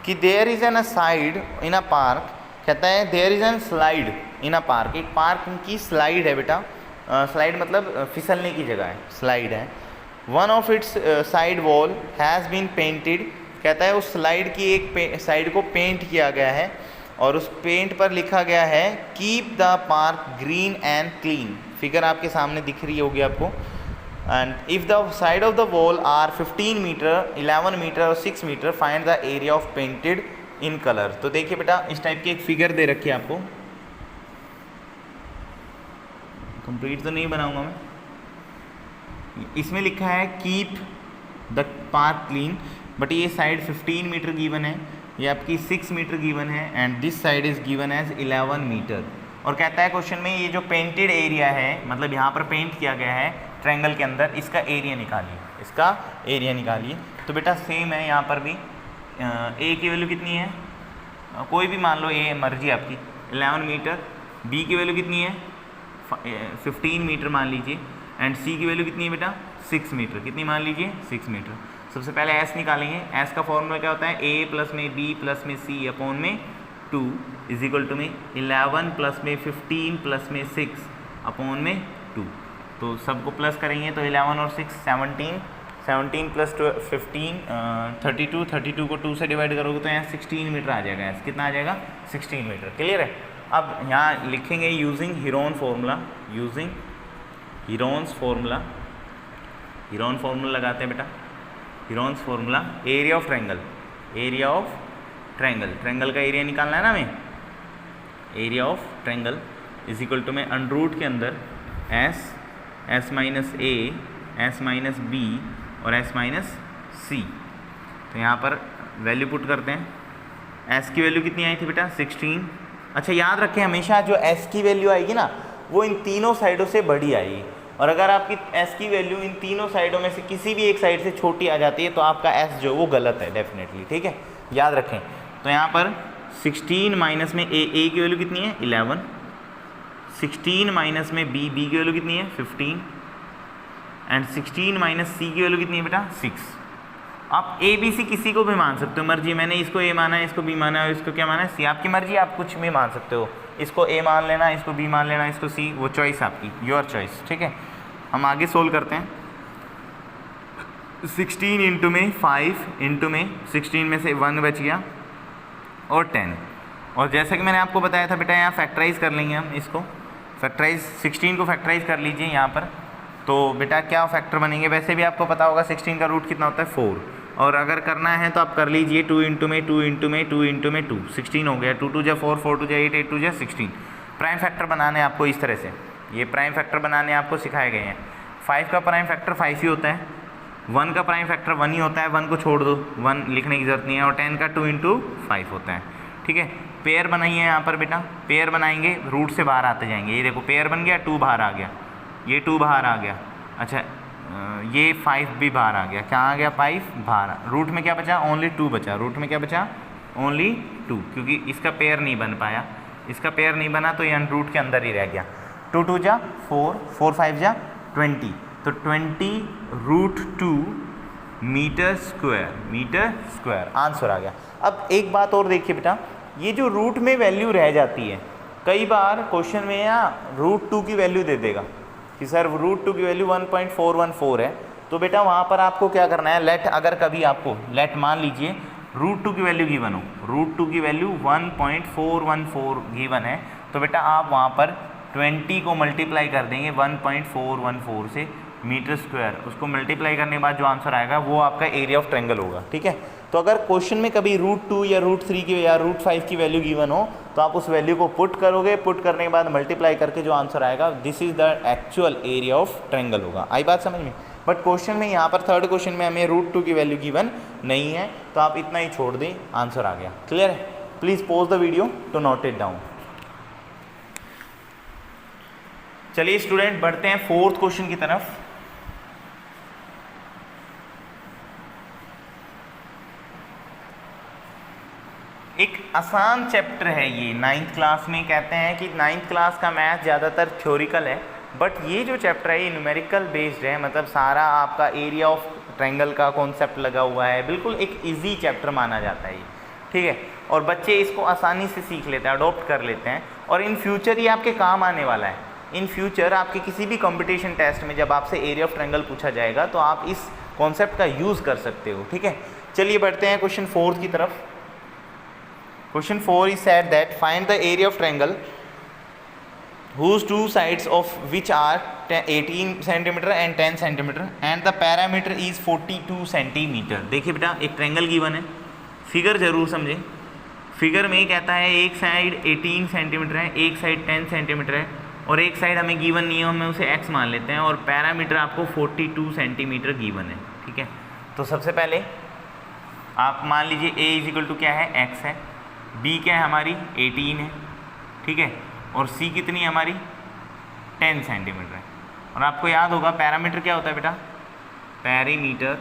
कि there is an a side in a park, कहता है there is an slide in a park. एक पार्क की स्लाइड है बेटा, स्लाइड मतलब फिसलने की जगह है, स्लाइड है। One of its side wall has been painted, कहता है उस स्लाइड की एक साइड को पेंट किया गया है और उस पेंट पर लिखा गया है keep the park green and clean. Figure आपके सामने दिख रही होगी आपको। And if the side of the wall are 15 metre, 11 metre और 6 metre, find the area of painted in colour. तो देखिए बेटा इस टाइप की एक फिगर दे रखी है आपको, कंप्लीट तो नहीं बनाऊंगा मैं। इसमें लिखा है keep the park clean, but ये साइड 15 मीटर गिवन है, ये आपकी 6 मीटर गिवन है and this side is given as 11 metre. और कहता है क्वेश्चन में ये जो पेंटेड एरिया है, मतलब यहाँ पर पेंट किया गया है ट्रायंगल के अंदर, इसका एरिया निकालिए, इसका एरिया निकालिए। तो बेटा सेम है यहाँ पर भी, ए की वैल्यू कितनी है, कोई भी मान लो, ए मर्जी आपकी, 11 मीटर। बी की वैल्यू कितनी है, 15 मीटर मान लीजिए। एंड सी की वैल्यू कितनी है बेटा, 6 मीटर। कितनी मान लीजिए, 6 मीटर। सबसे पहले एस निकालेंगे। एस का फॉर्मूला क्या होता है, ए प्लस में बी प्लस में सी अपॉन में 2 इज इक्वल टू में 11 प्लस में 15 प्लस में 6 अपॉन में 2। तो सबको प्लस करेंगे तो 11 और 6 17, 17 प्लस 15 32, 32 को 2 से डिवाइड करोगे तो यहाँ 16 मीटर आ जाएगा। एस कितना आ जाएगा, 16 मीटर। क्लियर है। अब यहाँ लिखेंगे using Heron formula, using Heron's formula. Heron formula लगाते हैं बेटा, Heron's formula. Area of triangle, area of triangle, triangle का एरिया निकालना है ना हमें। Area of triangle is equal to में अंडर रूट के अंदर S minus A, S minus B और एस माइनस सी। तो यहाँ पर वैल्यू पुट करते हैं। एस की वैल्यू कितनी आई थी बेटा, 16। अच्छा याद रखें हमेशा जो एस की वैल्यू आएगी ना वो इन तीनों साइडों से बड़ी आएगी, और अगर आपकी एस की वैल्यू इन तीनों साइडों में से किसी भी एक साइड से छोटी आ जाती है तो आपका एस जो वो गलत है डेफिनेटली, ठीक है, याद रखें। तो यहाँ पर 16 माइनस में ए की वैल्यू कितनी है, 11। 16 माइनस में बी की वैल्यू कितनी है, 15। एंड 16 माइनस सी की वैल्यू कितनी है बेटा, 6। आप ए बी सी किसी को भी मान सकते हो, मर्जी, मैंने इसको ए माना है, इसको बी माना है, इसको क्या माना है, सी, आपकी मर्जी, आप कुछ भी मान सकते हो, इसको ए मान लेना, इसको बी मान लेना, इसको सी, वो चॉइस आपकी, योर चॉइस, ठीक है। हम आगे सोल्व करते हैं। 16 इंटू में 5 इंटू में 16 में से 1 बच गया और 10, और जैसा कि मैंने आपको बताया था बेटा यहाँ फैक्टराइज कर लेंगे हम इसको, फैक्टराइज 16 को फैक्टराइज कर लीजिए यहाँ पर, तो बेटा क्या फैक्टर बनेंगे, वैसे भी आपको पता होगा 16 का रूट कितना होता है 4, और अगर करना है तो आप कर लीजिए 2 इंटू में 2 इंटू में 2 इंटू में 2, 16 हो गया, 2 2 जा 4, 4 2 जा 8, 8 2 जा 16। प्राइम फैक्टर बनाने आपको इस तरह से, ये प्राइम फैक्टर बनाने आपको सिखाए गए हैं। 5 का प्राइम फैक्टर 5 ही होता है, 1 का प्राइम फैक्टर 1 ही होता है, 1 को छोड़ दो, 1 लिखने की ज़रूरत नहीं है, और 10 का 2 इंटू 5 होता है, ठीक है। पेयर बनाइए यहाँ पर बेटा, पेयर बनाएंगे, रूट से बाहर आते जाएंगे, ये देखो पेयर बन गया, 2 बाहर आ गया, ये 2 बाहर आ गया, अच्छा ये 5 भी बाहर आ गया, क्या आ गया 5 बाहर, रूट में क्या बचा, ओनली 2 बचा, रूट में क्या बचा, ओनली 2, क्योंकि इसका पेयर नहीं बन पाया, इसका पेयर नहीं बना तो ये रूट के अंदर ही रह गया। 2 2 जा 4, 4 5 जा 20, तो 20 रूट 2 मीटर स्क्वायर आंसर आ गया। अब एक बात और देखिए बेटा, ये जो रूट में वैल्यू रह जाती है, कई बार क्वेश्चन में या रूट 2 की वैल्यू दे देगा कि सर रूट 2 की वैल्यू 1.414 है, तो बेटा वहाँ पर आपको क्या करना है, लेट, अगर कभी आपको लेट मान लीजिए रूट 2 की वैल्यू गिवन हो, रूट 2 की वैल्यू 1.414 गिवन है, तो बेटा आप वहाँ पर 20 को मल्टीप्लाई कर देंगे 1.414 से मीटर स्क्वायर, उसको मल्टीप्लाई करने के बाद जो आंसर आएगा वो आपका एरिया ऑफ ट्रायंगल होगा, ठीक है। तो अगर क्वेश्चन में कभी रूट 2 या रूट 3 की या रूट 5 की वैल्यू गिवन हो, तो आप उस वैल्यू को पुट करोगे, पुट करने के बाद मल्टीप्लाई करके जो आंसर आएगा, this is the actual area of triangle होगा। आई बात समझ में? बट क्वेश्चन में यहाँ पर थर्ड क्वेश्चन में हमें रूट 2 की वैल्यू गिवन नहीं है, तो आप इतना ही छोड़ दें, आंसर आ गया। क्लियर है? Please pause the video to note it down. चलिए स्टूडेंट बढ़ते हैं फोर्थ क्वेश्चन की तरफ। एक आसान चैप्टर है ये, 9th क्लास में कहते हैं कि 9th क्लास का मैथ ज़्यादातर थ्योरिकल है, बट ये जो चैप्टर है ये न्यूमेरिकल बेस्ड है, मतलब सारा आपका एरिया ऑफ ट्रायंगल का कॉन्सेप्ट लगा हुआ है, बिल्कुल एक इजी चैप्टर माना जाता है ये, ठीक है। और बच्चे इसको आसानी से सीख लेते हैं, अडॉप्ट कर लेते हैं, और इन फ्यूचर ये आपके काम आने वाला है। इन फ्यूचर आपके किसी भी कंपटीशन टेस्ट में जब आपसे एरिया ऑफ ट्रायंगल पूछा जाएगा तो आप इस कॉन्सेप्ट का यूज़ कर सकते हो, ठीक है। चलिए बढ़ते हैं क्वेश्चन 4 की तरफ। Question 4 is said that find the area of triangle whose two sides of which are 18 cm and 10 cm and the parameter is 42 cm। देखिए बेटा एक ट्रायंगल गिवन है, फिगर जरूर समझें। फिगर में कहता है एक साइड 18 सेंटीमीटर है, एक साइड 10 सेंटीमीटर है, और एक साइड हमें गिवन नहीं है, हमें उसे x मान लेते हैं, और पैरामीटर आपको 42 सेंटीमीटर गिवन है, ठीक है। तो सबसे पहले आप मान लीजिए a इज इक्वल टू क्या है, x है, b क्या है हमारी 18 है, ठीक है, और c कितनी है हमारी 10 सेंटीमीटर है। और आपको याद होगा पैरामीटर क्या होता है बेटा, perimeter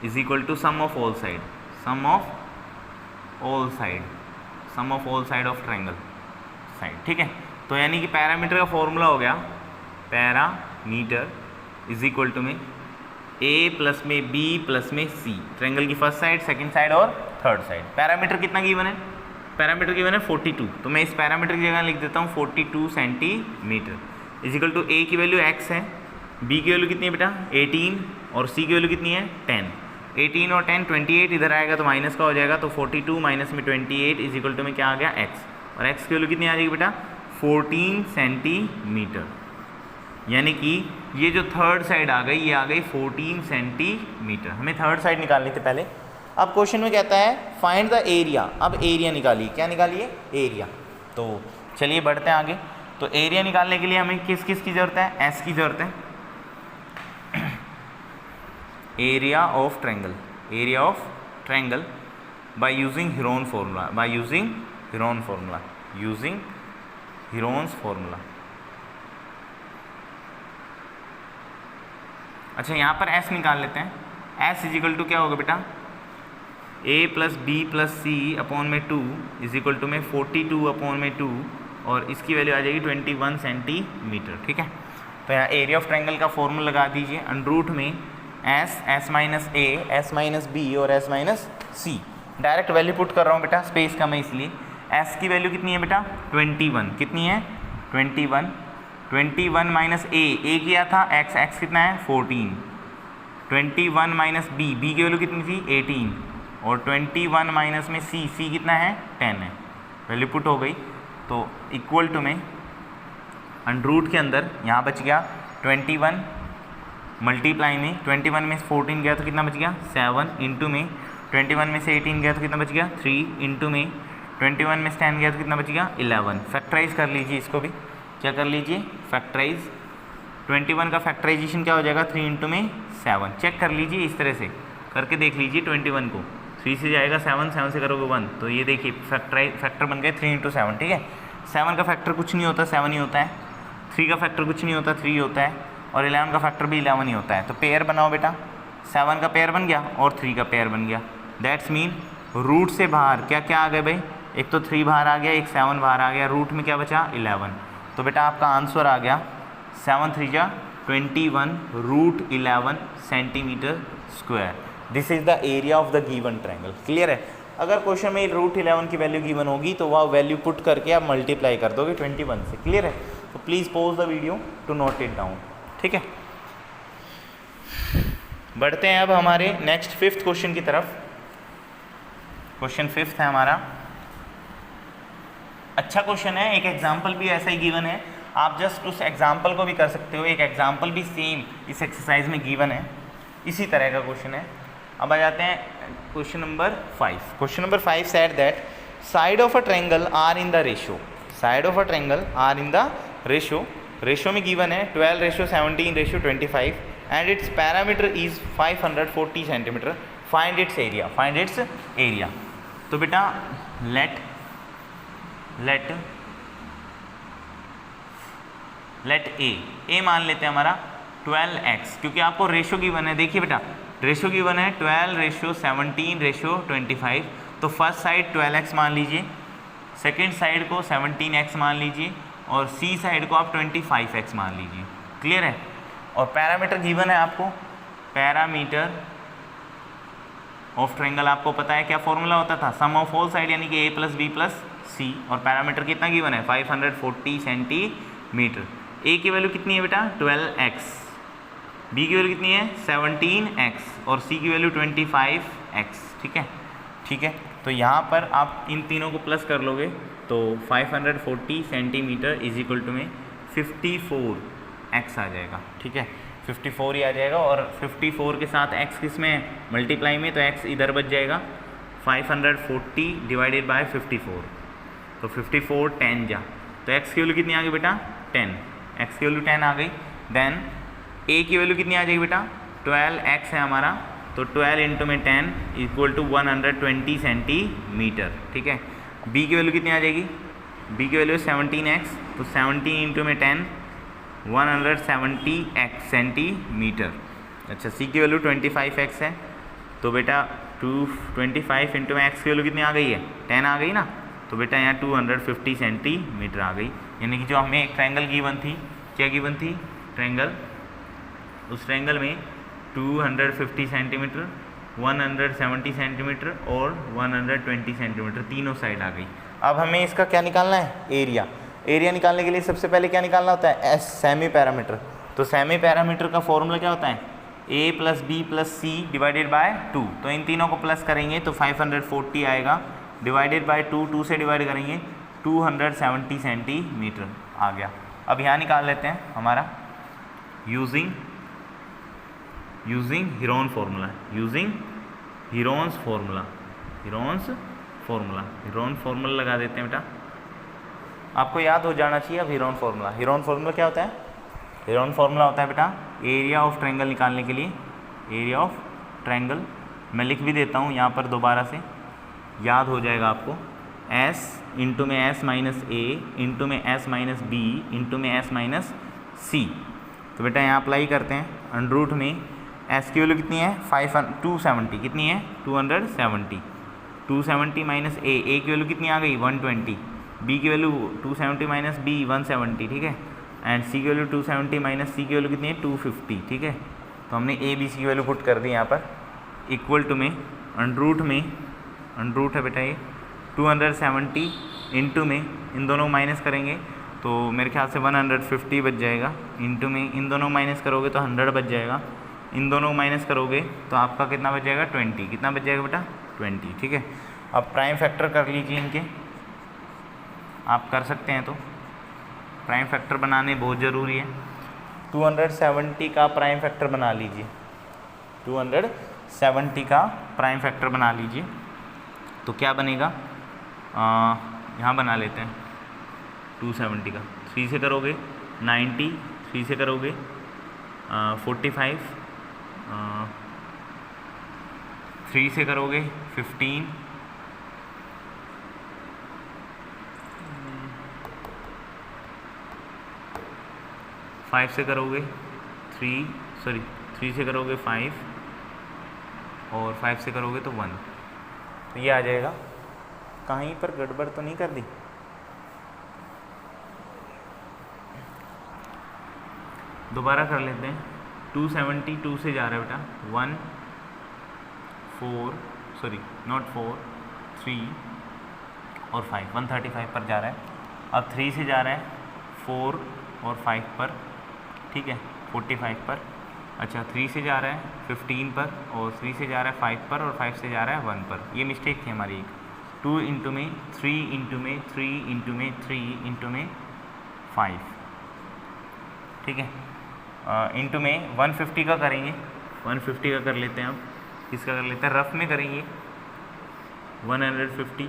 is equal to sum of all side, sum of all side, sum of all side of triangle side, ठीक है। तो यानी कि पैरामीटर का फॉर्मूला हो गया, पैरामीटर इज इक्वल टू में a प्लस में b प्लस में c, ट्रायंगल की फर्स्ट साइड, सेकंड साइड और थर्ड साइड। पैरामीटर कितना गिवन है, पैरामीटर गिवन है 42, तो मैं इस पैरामीटर की जगह लिख देता हूँ 42 centimetre is equal to a की वैल्यू x है, b की वैल्यू कितनी है बेटा 18, और c की वैल्यू कितनी है 10। 18 और 10 28, इधर आएगा तो माइनस का हो जाएगा, तो 42 माइनस में 28 इज इक्वल टू में क्या आ गया x, और x की वैल्यू कितनी आ जाएगी बेटा 14 सेंटीमीटर। यानी कि ये जो थर्ड साइड आ गई, ये आ गई 14 सेंटीमीटर। हमें थर्ड साइड निकालनी थी पहले। अब क्वेश्चन में कहता है फाइंड द एरिया, अब एरिया निकालिए, क्या निकालिए एरिया। तो चलिए बढ़ते हैं आगे। तो एरिया निकालने के लिए हमें किस किस की ज़रूरत है, एस की ज़रूरत है, area of triangle, area of triangle by using Heron formula, by using Heron formula, using Heron's formula. अच्छा यहाँ पर s निकाल लेते हैं। s इज इक्वल टू क्या होगा बेटा, a plus B plus C upon में 2 इज इक्वल टू में 42 अपॉन में 2, और इसकी वैल्यू आ जाएगी 21 सेंटीमीटर, ठीक है। तो यहाँ एरिया ऑफ ट्रायंगल का फॉर्मूला लगा दीजिए, अंडर रूट में S minus A, S minus B और एस माइनस सी। डायरेक्ट वैल्यू पुट कर रहा हूँ बेटा, स्पेस कम है इसलिए। एस की वैल्यू कितनी है बेटा 21, कितनी है 21, 21 माइनस ए किया था एक्स, एक्स कितना है 14, 21 माइनस बी की वैल्यू कितनी थी 18 और 21 माइनस में सी कितना है 10 है। वैल्यू पुट हो गई तो इक्वल टू में अंडर के अंदर यहाँ बच गया 21 मल्टीप्लाई में 21 में 14 गया तो कितना बच गया 7, इंटू में 21 में से 18 गया तो कितना बच गया 3, इंटू में 21 में से 10 गया तो कितना बच गया 11। फैक्टराइज कर लीजिए इसको भी, क्या कर लीजिए फैक्टराइज। 21 का फैक्टराइजेशन क्या हो जाएगा 3 इंटू में 7। चेक कर लीजिए इस तरह से करके देख लीजिए 21 को 3 से जाएगा 7, 7 से करोगे 1 तो ये देखिए फैक्टर बन गए 3 इंटू 7। ठीक है, 7 का फैक्टर कुछ नहीं होता 7 ही होता है, 3 का फैक्टर कुछ नहीं होता 3 होता है और 11 का फैक्टर भी 11 ही होता है। तो पेयर बनाओ बेटा, 7 का पेयर बन गया और 3 का पेयर बन गया। दैट्स मीन रूट से बाहर क्या क्या आ गए भाई, एक तो 3 बाहर आ गया, एक 7 बाहर आ गया, रूट में क्या बचा 11। तो बेटा आपका आंसर आ गया 7 3 जा 21 root 11 centimetre square. This is the area of the given triangle. Clear है? अगर क्वेश्चन में रूट 11 की वैल्यू गिवन होगी तो वह वैल्यू पुट करके आप मल्टीप्लाई कर दोगे 21 से। क्लियर है? तो please pause the video to note it down. ठीक है, बढ़ते हैं अब हमारे नेक्स्ट 5th क्वेश्चन की तरफ। क्वेश्चन 5th है हमारा, अच्छा क्वेश्चन है, एक एग्जाम्पल भी ऐसा ही गिवन है, आप जस्ट उस एग्जाम्पल को भी कर सकते हो। एक एग्जाम्पल भी सेम इस एक्सरसाइज में गिवन है, इसी तरह का क्वेश्चन है। अब आ जाते हैं question number 5। Question number 5 said that side of a triangle are in the ratio, side of a triangle are in the ratio, ratio में गिवन है 12:17:25 and its parameter is 540 centimetre. Find its area, find its area. तो बेटा late ए मान लेते हैं हमारा 12x, क्योंकि आपको रेशो गिवन है। देखिए बेटा रेशो गिवन है 12:17:25, तो फर्स्ट साइड 12x मान लीजिए, सेकेंड साइड को 17x मान लीजिए और सी साइड को आप 25x मान लीजिए। क्लियर है? और पैरामीटर गिवन है आपको, पैरामीटर ऑफ ट्रायंगल आपको पता है क्या फॉर्मूला होता था, सम ऑफ होल साइड यानी कि a + b + c, और पैरामीटर कितना गिवन है 540 सेंटीमीटर। a की वैल्यू कितनी है बेटा 12x, b की वैल्यू कितनी है 17x और c की वैल्यू 25x। ठीक है, ठीक है, तो यहाँ पर आप इन तीनों को प्लस कर लोगे तो 540 सेंटीमीटर इज इक्वल टू में 54x आ जाएगा। ठीक है, 54 ही आ जाएगा और 54 के साथ x किस में मल्टीप्लाई में, तो x इधर बच जाएगा 540 डिवाइडेड बाय 54, तो 54 10 जा, तो x की वैल्यू कितनी आ गई बेटा 10, x की वैल्यू 10 आ गई। देन a की वैल्यू कितनी आ जाएगी बेटा 12x है हमारा, तो 12 इंटू में 10 इक्वल टू 120 सेंटीमीटर। ठीक है, b की वैल्यू कितनी आ जाएगी, b की वैल्यू 17x, तो 17 इंटू में 10 170x सेंटीमीटर। अच्छा, c की वैल्यू 25x है, तो बेटा 225 इंटू में x की वैल्यू कितनी आ गई है 10 आ गई ना, तो बेटा यहाँ 250 सेंटीमीटर आ गई। यानी कि जो हमें एक ट्रायंगल गिवन थी, क्या गिवन थी ट्रायंगल, उस ट्रायंगल में 250 सेंटीमीटर, 170 सेंटीमीटर और 120 सेंटीमीटर तीनों साइड आ गई। अब हमें इसका क्या निकालना है एरिया। एरिया निकालने के लिए सबसे पहले क्या निकालना होता है एस, सेमी पैरामीटर। तो सेमी पैरामीटर का फॉर्मूला क्या होता है a + b + c divided by 2, तो इन तीनों को प्लस करेंगे तो 540 आएगा, डिवाइडेड बाय 2 से डिवाइड करेंगे 270 सेंटीमीटर आ गया। अब यहाँ निकाल लेते हैं हमारा using Heron formula, using Heron's formula लगा देते हैं बेटा, आपको याद हो जाना चाहिए। अब हीरोन फार्मूला क्या होता है, हीरोन फार्मूला होता है बेटा एरिया ऑफ ट्रायंगल निकालने के लिए, एरिया ऑफ ट्रायंगल मैं लिख भी देता हूँ यहाँ पर दोबारा से, याद हो जाएगा आपको, s इंटू में s माइनस a इंटू में s माइनस b इंटू में s माइनस c। तो बेटा यहाँ अप्लाई करते हैं, अंडर रूट में s की वैल्यू कितनी है 270, कितनी है 270, 270 माइनस a की वैल्यू कितनी आ गई 120, b की वैल्यू 270 माइनस b 170, ठीक है, एंड c की वैल्यू 270 माइनस c की वैल्यू कितनी है 250, ठीक है, तो हमने ए बी सी की वैल्यू पुट कर दी यहाँ पर, इक्वल टू में अंडरूट है बेटा ये 270 इंटू में इन दोनों माइनस करेंगे तो मेरे ख्याल से 150 बच जाएगा, इंटू में इन दोनों माइनस करोगे तो 100 बच जाएगा, इन दोनों माइनस करोगे तो आपका कितना बच जाएगा 20, कितना बच जाएगा बेटा 20, ठीक है। अब प्राइम फैक्टर कर लीजिए इनके, आप कर सकते हैं तो प्राइम फैक्टर बनाने बहुत ज़रूरी है। 270 का प्राइम फैक्टर बना लीजिए, 270 का प्राइम फैक्टर बना लीजिए तो क्या बनेगा, यहाँ बना लेते हैं 270 का, 3 से करोगे 90, 3 से करोगे 45, 3 से करोगे 15, 5 से करोगे 3 से करोगे 5 और 5 से करोगे तो 1, तो ये आ जाएगा। कहीं पर गड़बड़ तो नहीं कर दी? दोबारा कर लेते हैं। 272 से जा रहा है बेटा 1 4 3 और 5, 135 पर जा रहा है। अब 3 से जा रहा है 4 और 5 पर, ठीक है 45 पर। अच्छा 3 से जा रहा है 15 पर और 3 से जा रहा है 5 पर और 5 से जा रहा है 1 पर। ये मिस्टेक थी हमारी एक। 2 इंटू में 3 इंटू में 3 इंटू में 3 इंटू में 5, ठीक है। इंटू में 150 का करेंगे, 150 का कर लेते हैं। अब किसका कर लेते हैं, रफ में करेंगे 150।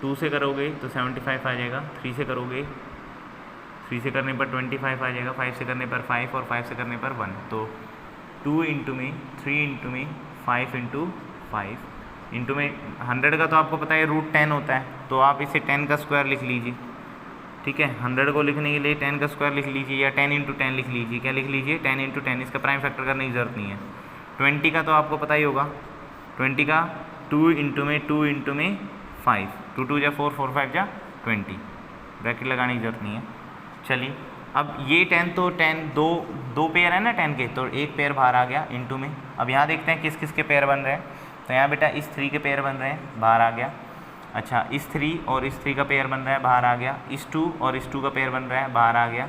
2 से करोगे तो 75 आ जाएगा, 3 से करोगे 3 से करने पर 25 आ जाएगा, 5 से करने पर 5 और 5 से करने पर 1। तो 2 इंटू में 3 इंटू में 5 इंटू 5 इंटू में 100 का तो आपको पता है √10 होता है, तो आप इसे 10 का स्क्वायर लिख लीजिए, ठीक है। 100 को लिखने के लिए 10 का स्क्वायर लिख लीजिए या 10 इंटू 10 लिख लीजिए। क्या लिख लीजिए 10 इंटू 10, इसका प्राइम फैक्टर करने की ज़रूरत नहीं है। 20 का तो आपको पता ही होगा, 20 का 2 इंटू में 2 इंटू में 5, 2 2 जा 4 4 5 जा 20, ब्रैकेट लगाने की ज़रूरत नहीं है। चलिए अब ये 10 तो 10 दो पेयर है ना 10 के, तो एक पेयर बाहर आ गया इंटू में। अब यहाँ देखते हैं किस किस के पेयर बन रहे हैं, तो यहाँ बेटा इस 3 के पेयर बन रहे हैं, बाहर आ गया। अच्छा इस 3 और इस 3 का पेयर बन रहा है, बाहर आ गया। इस 2 और इस 2 का पेयर बन रहा है, बाहर आ गया।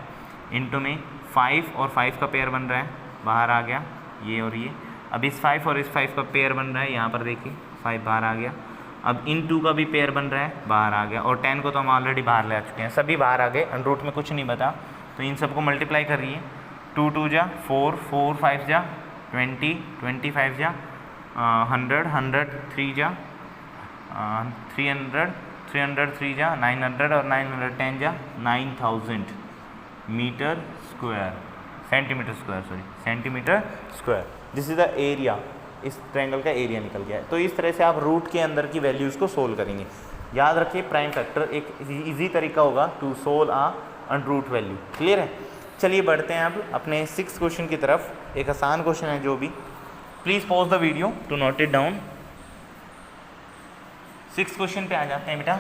इंटू में 5 और 5 का पेयर बन रहा है, बाहर आ गया ये और ये। अब इस 5 और इस 5 का पेयर बन रहा है, यहाँ पर देखिए 5 बाहर आ गया। अब इन 2 का भी पेयर बन रहा है, बाहर आ गया। और 10 को तो हम ऑलरेडी बाहर ले आ चुके हैं, सभी बाहर आ गए, अंडरूट में कुछ नहीं बता। तो इन सबको मल्टीप्लाई कर रही है, 2 2 जा 4 4 5 जा 20 25 जा 100 100 3 जा 300 300 3 जा 900 और 910 जा 9000 metre square, centimetre square. This is the area, इस ट्रायंगल का एरिया निकल गया है। तो इस तरह से आप रूट के अंदर की वैल्यूज़ को सोल्व करेंगे। याद रखिए प्राइम फैक्टर एक इजी तरीका होगा टू सोल्व आ अंडरूट वैल्यू। क्लियर है? चलिए बढ़ते हैं अब अपने 6th क्वेश्चन की तरफ। एक आसान क्वेश्चन है जो भी, please pause the video to note it down. 6th question पे आ जाते हैं बेटा।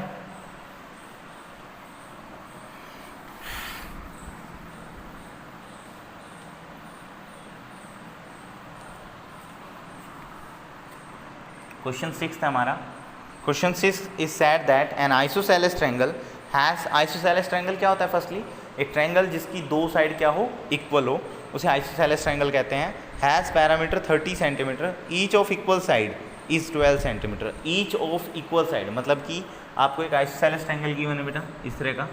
क्वेश्चन 6 है हमारा। Question 6 is said that an isosceles triangle has, isosceles triangle क्या होता है? फर्स्टली एक ट्रायंगल जिसकी दो साइड क्या हो, इक्वल हो, उसे आइसोसेलेस ट्रायंगल कहते हैं। Has parameter 30 centimetre, each of equal side is 12 centimetre. Each of equal side मतलब कि आपको एक आइसोसेलेस ट्रायंगल गिवन है बेटा इस तरह का,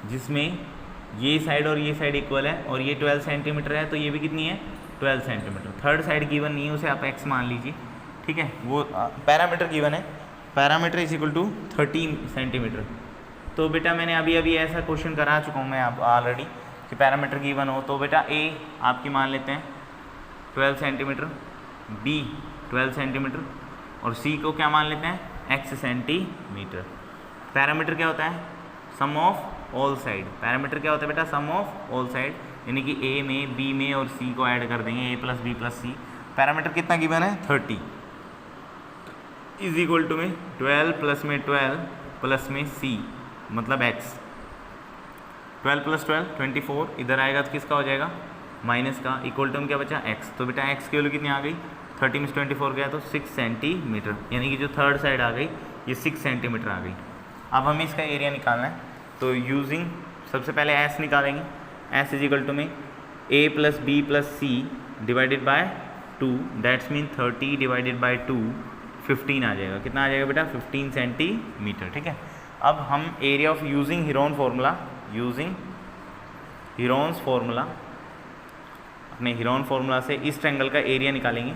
जिसमें ये साइड और ये साइड इक्वल है और ये 12 सेंटीमीटर है, तो ये भी कितनी है 12 सेंटीमीटर। थर्ड साइड गिवन नहीं है, उसे आप x मान लीजिए, ठीक है। वो पैरामीटर गिवन है, parameter is equal to 30 centimetre. तो बेटा मैंने अभी ऐसा क्वेश्चन करा चुका हूँ मैं आप ऑलरेडी कि पैरामीटर गिवन हो, तो बेटा a आपकी मान लेते हैं 12 सेंटीमीटर, b 12 सेंटीमीटर और c को क्या मान लेते हैं x सेंटीमीटर। पैरामीटर क्या होता है? Sum of all side. Parameter क्या होता है बेटा? सम ऑफ ऑल साइड, यानी कि a में b में और c को ऐड कर देंगे, a plus b plus c। Parameter कितना गिवन है 30 इज इक्वल टू में 12 प्लस में 12 प्लस में c मतलब x। 12 प्लस 12 24, इधर आएगा तो किसका हो जाएगा माइनस का इक्वल टू में क्या बचा x, तो बेटा x की वैल्यू कितनी आ गई 30 में 24 गया तो 6 सेंटीमीटर, यानी कि जो थर्ड साइड आ गई ये 6 सेंटीमीटर आ गई। अब हमें इसका एरिया निकालना है, तो यूजिंग सबसे पहले s निकालेंगे। s इज इक्वल टू में a plus B plus C divided by 2, that's mean 30 divided by 2 15 आ जाएगा। कितना आ जाएगा बेटा 15 सेंटीमीटर। ठीक है, अब हम area of using Heron formula, using Heron's formula, अपने हीरोन फार्मूला से इस ट्रायंगल का एरिया निकालेंगे।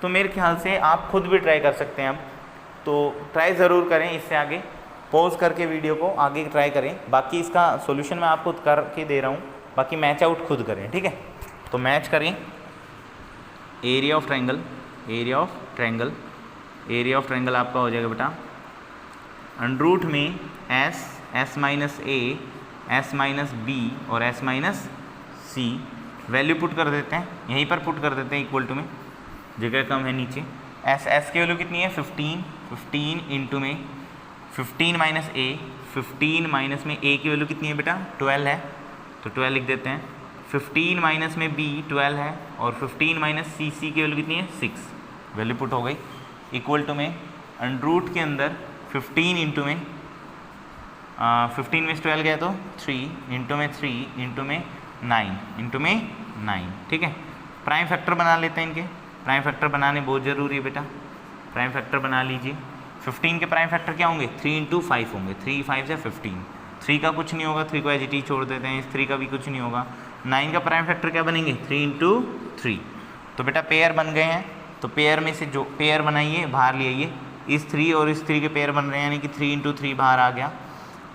तो मेरे ख्याल से आप खुद भी ट्राई कर सकते हैं। अब तो ट्राई ज़रूर करें, इससे आगे पॉज करके वीडियो को आगे ट्राई करें। बाकी इसका सॉल्यूशन मैं आपको करके दे रहा हूँ, बाकी मैच आउट खुद करें। ठीक है, तो मैच करें area of triangle, area of triangle, area of triangle आपका हो जाएगा बेटा अंडरूट में S minus A, S minus B और एस माइनस सी। वैल्यू पुट कर देते हैं, यहीं पर पुट कर देते हैं इक्वल टू में, जगह कम है नीचे। एस की वैल्यू कितनी है 15 इंटू में 15 माइनस ए, 15 माइनस में ए की वैल्यू कितनी है बेटा 12 है, तो 12 लिख देते हैं। 15 माइनस में बी 12 है और 15 माइनस सी की वैल्यू कितनी है 6। वैल्यू पुट हो गई इक्वल टू में अंडरूट के अंदर 15 इंटू में 15 में 12 गया तो 3 इंटू में 3 इंटू में 9 इंटू में 9। ठीक है, प्राइम फैक्टर बना लेते हैं इनके। प्राइम फैक्टर बनाने बहुत ज़रूरी है बेटा, प्राइम फैक्टर बना लीजिए। 15 के प्राइम फैक्टर क्या होंगे 3 इंटू 5 होंगे, 3 5 से 15। 3 का कुछ नहीं होगा, 3 को एज छोड़ देते हैं, इस 3 का भी कुछ नहीं होगा। 9 का प्राइम फैक्टर क्या बनेंगे 3 इंटू 3। तो बेटा पेयर बन गए हैं, तो पेयर में से जो पेयर बनाइए बाहर ले आइए। इस 3 और इस 3 के पेयर बन रहे हैं, यानी कि 3 इंटू 3 बाहर आ गया।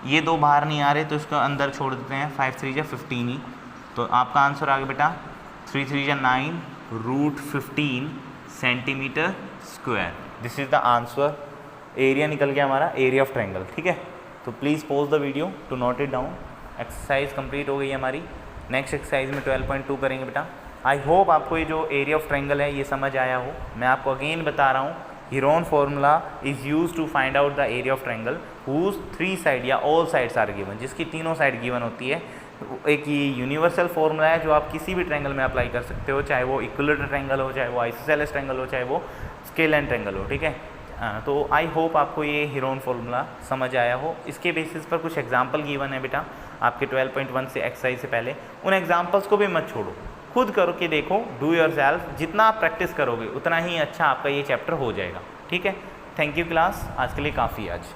ये दो बाहर नहीं आ रहे तो इसको अंदर छोड़ देते हैं, 5 3 जा 15 ही। तो आपका आंसर आ गया बेटा 3 3 जा 9 root 15 centimetre square. This is the answer. Area निकल गया हमारा, एरिया ऑफ ट्रायंगल। ठीक है, तो please pause the video to note it down. Exercise complete हो गई है हमारी। नेक्स्ट एक्सरसाइज में 12.2 करेंगे बेटा। आई होप आपको ये जो एरिया ऑफ ट्रायंगल है ये समझ आया हो। मैं आपको अगेन बता रहा हूँ, Heron formula is use to find out the area of triangle whose 3 side या ऑल साइड्स आर गिवन, जिसकी तीनों साइड गिवन होती है। एक ये यूनिवर्सल फार्मूला है जो आप किसी भी ट्रायंगल में अप्लाई कर सकते हो, चाहे वो इक्विलेटरल ट्रायंगल हो, चाहे वो आइसोसेलेस ट्रायंगल हो, चाहे वो स्केलर ट्रायंगल हो। ठीक है, तो आई होप आपको ये हीरोन फार्मूला समझ आया हो। इसके बेसिस पर कुछ एग्जाम्पल गिवन है बेटा आपके 12.1 से एक्सरसाइज से पहले। उन एग्जाम्पल्स को भी मत छोड़ो, खुद करो कि देखो, डू योरसेल्फ। जितना आप प्रैक्टिस करोगे उतना ही अच्छा आपका ये चैप्टर हो जाएगा। ठीक है, थैंक यू क्लास, आज के लिए काफ़ी आज।